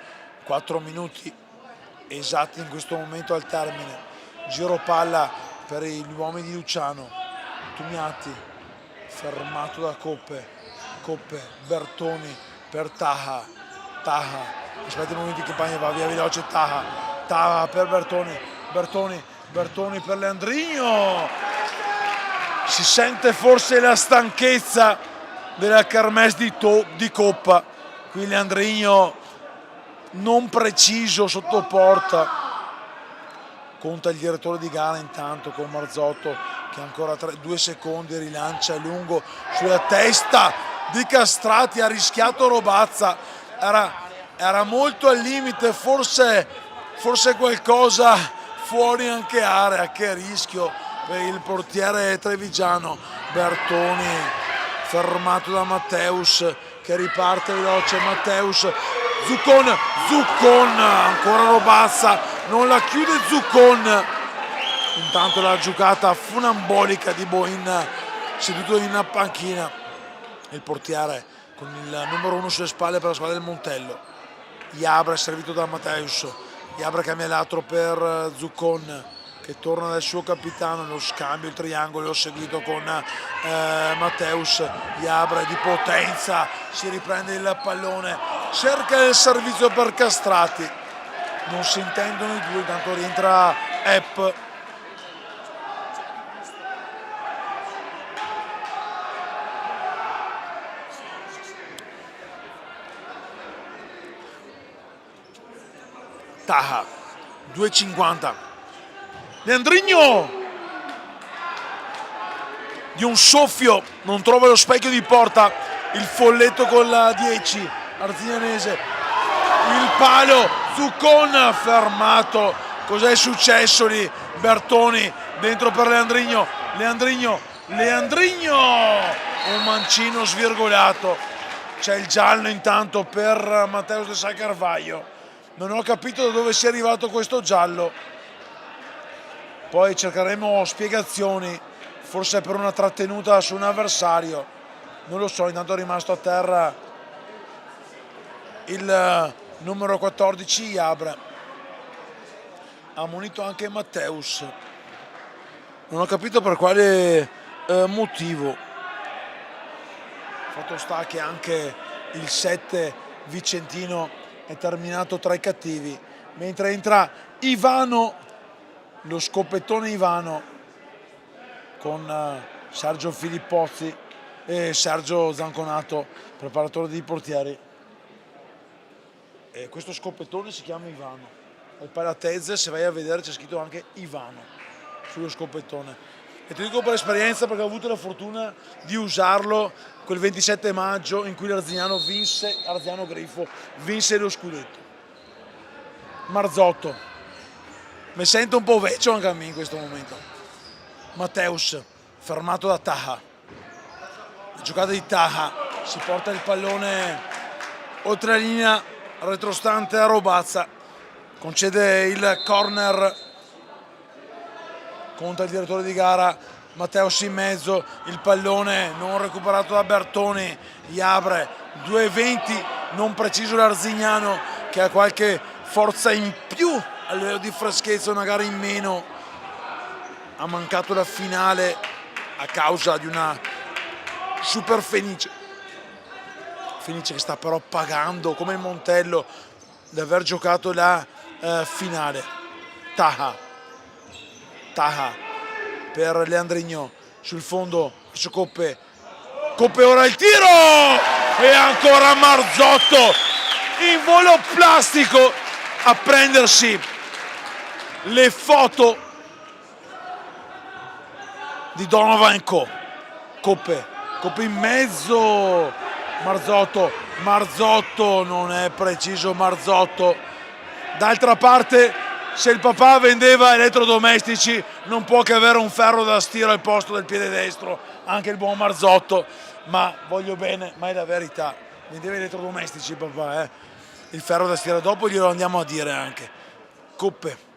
4 minuti esatti in questo momento al termine, giro palla per gli uomini di Luciano. Tumiati fermato da Coppe, Bertoni per Taha, aspetta i momenti di campagna, va via veloce Taha per Bertoni per Leandrigno, si sente forse la stanchezza della kermesse di Coppa, qui Leandrigno non preciso sotto porta. Conta il direttore di gara intanto con Marzotto che ancora 2 secondi, rilancia lungo sulla testa di Castrati, ha rischiato Robazza, era molto al limite, forse qualcosa fuori anche area, che rischio per il portiere trevigiano. Bertoni fermato da Matteus che riparte veloce, Matteus, Zuccon, ancora Robazza, non la chiude Zuccon, intanto la giocata funambolica di Boin seduto in una panchina il portiere con il numero 1 sulle spalle per la squadra del Montello. Iabra servito da Matteus, Iabra cambia lato per Zuccon che torna dal suo capitano, lo scambio, il triangolo seguito con Matteus. Iabra di potenza, si riprende il pallone, cerca il servizio per Castrati, non si intendono i due, intanto rientra Epp. Taha, 2,50. Leandrigno di un soffio non trova lo specchio di porta, il folletto con la 10 arzignanese, il palo, Zuccon fermato. Cos'è successo lì? Bertoni dentro per Leandrigno, un mancino svirgolato. C'è il giallo intanto per Matteo De Sa Carvaio, non ho capito da dove sia arrivato questo giallo, poi cercheremo spiegazioni, forse per una trattenuta su un avversario, non lo so. Intanto è rimasto a terra il numero 14 Iabra, ha ammonito anche Matteus, non ho capito per quale motivo. Fatto sta che anche il 7 vicentino è terminato tra i cattivi, mentre entra Ivano, lo scoppettone Ivano, con Sergio Filippozzi e Sergio Zanconato, preparatore dei portieri. E questo scoppettone si chiama Ivano. Al Palatezze, se vai a vedere, c'è scritto anche Ivano sullo scoppettone. E ti dico per esperienza, perché ho avuto la fortuna di usarlo quel 27 maggio in cui l'Arzignano Grifo vinse lo scudetto. Marzotto, mi sento un po' vecchio anche a me in questo momento. Matteus, fermato da Taha, la giocata di Taha, si porta il pallone oltre la linea retrostante a Robazza, concede il corner, conta il direttore di gara, Matteus in mezzo, il pallone non recuperato da Bertoni, Iabre, 2,20, non preciso l'Arzignano che ha qualche forza in più a livello di freschezza, una gara in meno, ha mancato la finale a causa di una super Fenice che sta però pagando come il Montello di aver giocato la finale. Taha per Leandrigno sul fondo su Coppe, ora il tiro e ancora Marzotto in volo plastico a prendersi le foto di Donovan Coppe in mezzo, Marzotto non è preciso. D'altra parte, se il papà vendeva elettrodomestici non può che avere un ferro da stiro al posto del piede destro, anche il buon Marzotto, ma voglio bene, ma è la verità, vendeva elettrodomestici il papà, il ferro da stiro, dopo glielo andiamo a dire anche. Coppe,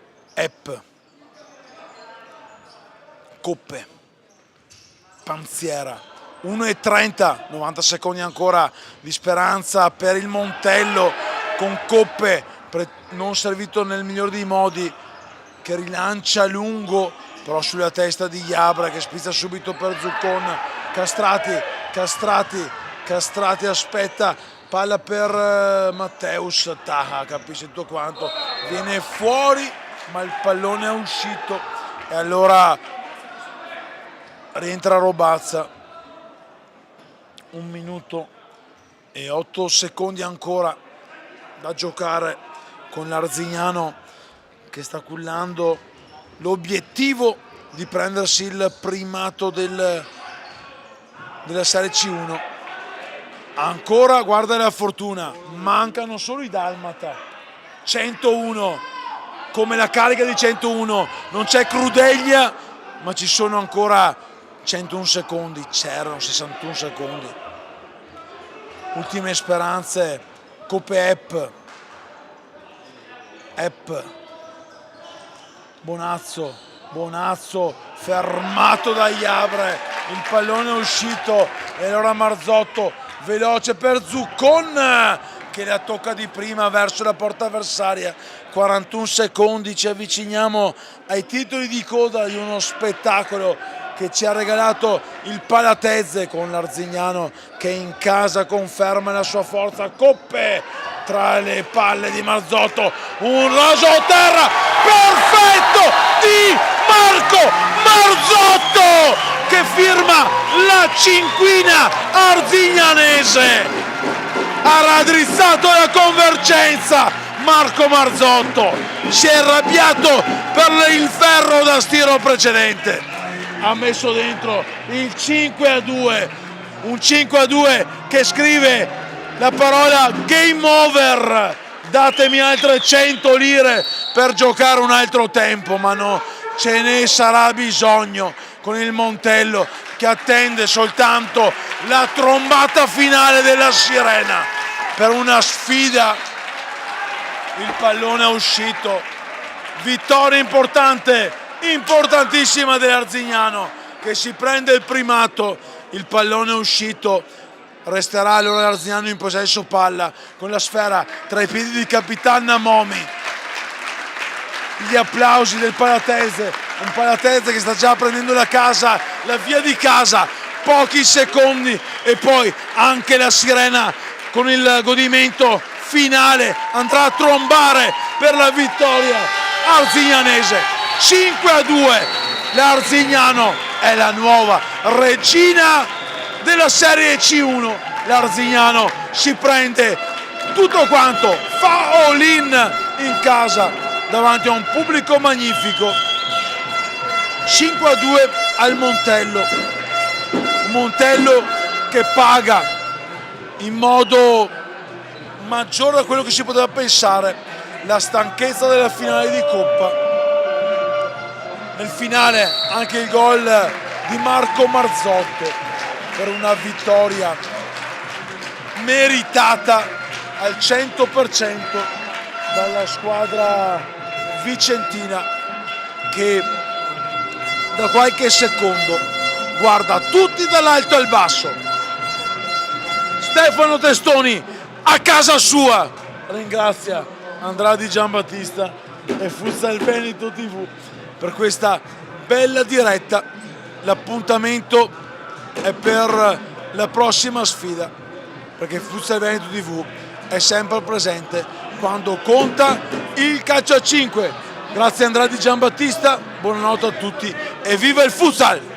Panziera, 1,30, 90 secondi ancora di speranza per il Montello, con Coppe non servito nel miglior dei modi, che rilancia lungo, però sulla testa di Iabra che spizza subito per Zuccon. Castrati aspetta, palla per Matteus, Taha capisce tutto quanto, viene fuori ma il pallone è uscito e allora rientra Robazza. 1 minuto e 8 secondi ancora da giocare, con l'Arzignano che sta cullando l'obiettivo di prendersi il primato della Serie C1. Ancora, guarda la fortuna, mancano solo i Dalmata. 101, come la carica di 101, non c'è Crudeglia, ma ci sono ancora 101 secondi, c'erano 61 secondi. Ultime speranze, Coppe Bonazzo fermato da Iabre, il pallone è uscito e allora Marzotto veloce per Zuccon che la tocca di prima verso la porta avversaria. 41 secondi, ci avviciniamo ai titoli di coda di uno spettacolo che ci ha regalato il Palatezze con l'Arzignano che in casa conferma la sua forza. Coppe tra le palle di Marzotto, un raso a terra perfetto di Marco Marzotto che firma la cinquina arzignanese. Ha raddrizzato la convergenza. Marco Marzotto si è arrabbiato per il ferro da stiro precedente, ha messo dentro il 5-2, un 5-2 che scrive la parola game over, datemi altre 100 lire per giocare un altro tempo, ma no, ce ne sarà bisogno con il Montello che attende soltanto la trombata finale della sirena per una sfida. Il pallone è uscito, vittoria importante, importantissima dell'Arzignano che si prende il primato, il pallone è uscito, resterà allora l'Arzignano in possesso palla con la sfera tra i piedi di Capitan Momi. Gli applausi del Palatezze, un Palatezze che sta già prendendo la via di casa, pochi secondi e poi anche la sirena con il godimento finale andrà a trombare per la vittoria arzignanese. 5-2, l'Arzignano è la nuova regina della Serie C1. L'Arzignano si prende tutto quanto, fa all-in in casa davanti a un pubblico magnifico. 5-2 al Montello, un Montello che paga in modo maggiore da quello che si poteva pensare la stanchezza della finale di Coppa. Nel finale anche il gol di Marco Marzotto per una vittoria meritata al 100% dalla squadra vicentina che da qualche secondo guarda tutti dall'alto al basso. Stefano Testoni a casa sua ringrazia Andradi Giambattista e Futsal Veneto TV per questa bella diretta. L'appuntamento è per la prossima sfida perché Futsal Veneto TV è sempre presente quando conta il calcio a 5. Grazie Andradi Giambattista, buonanotte a tutti e viva il futsal!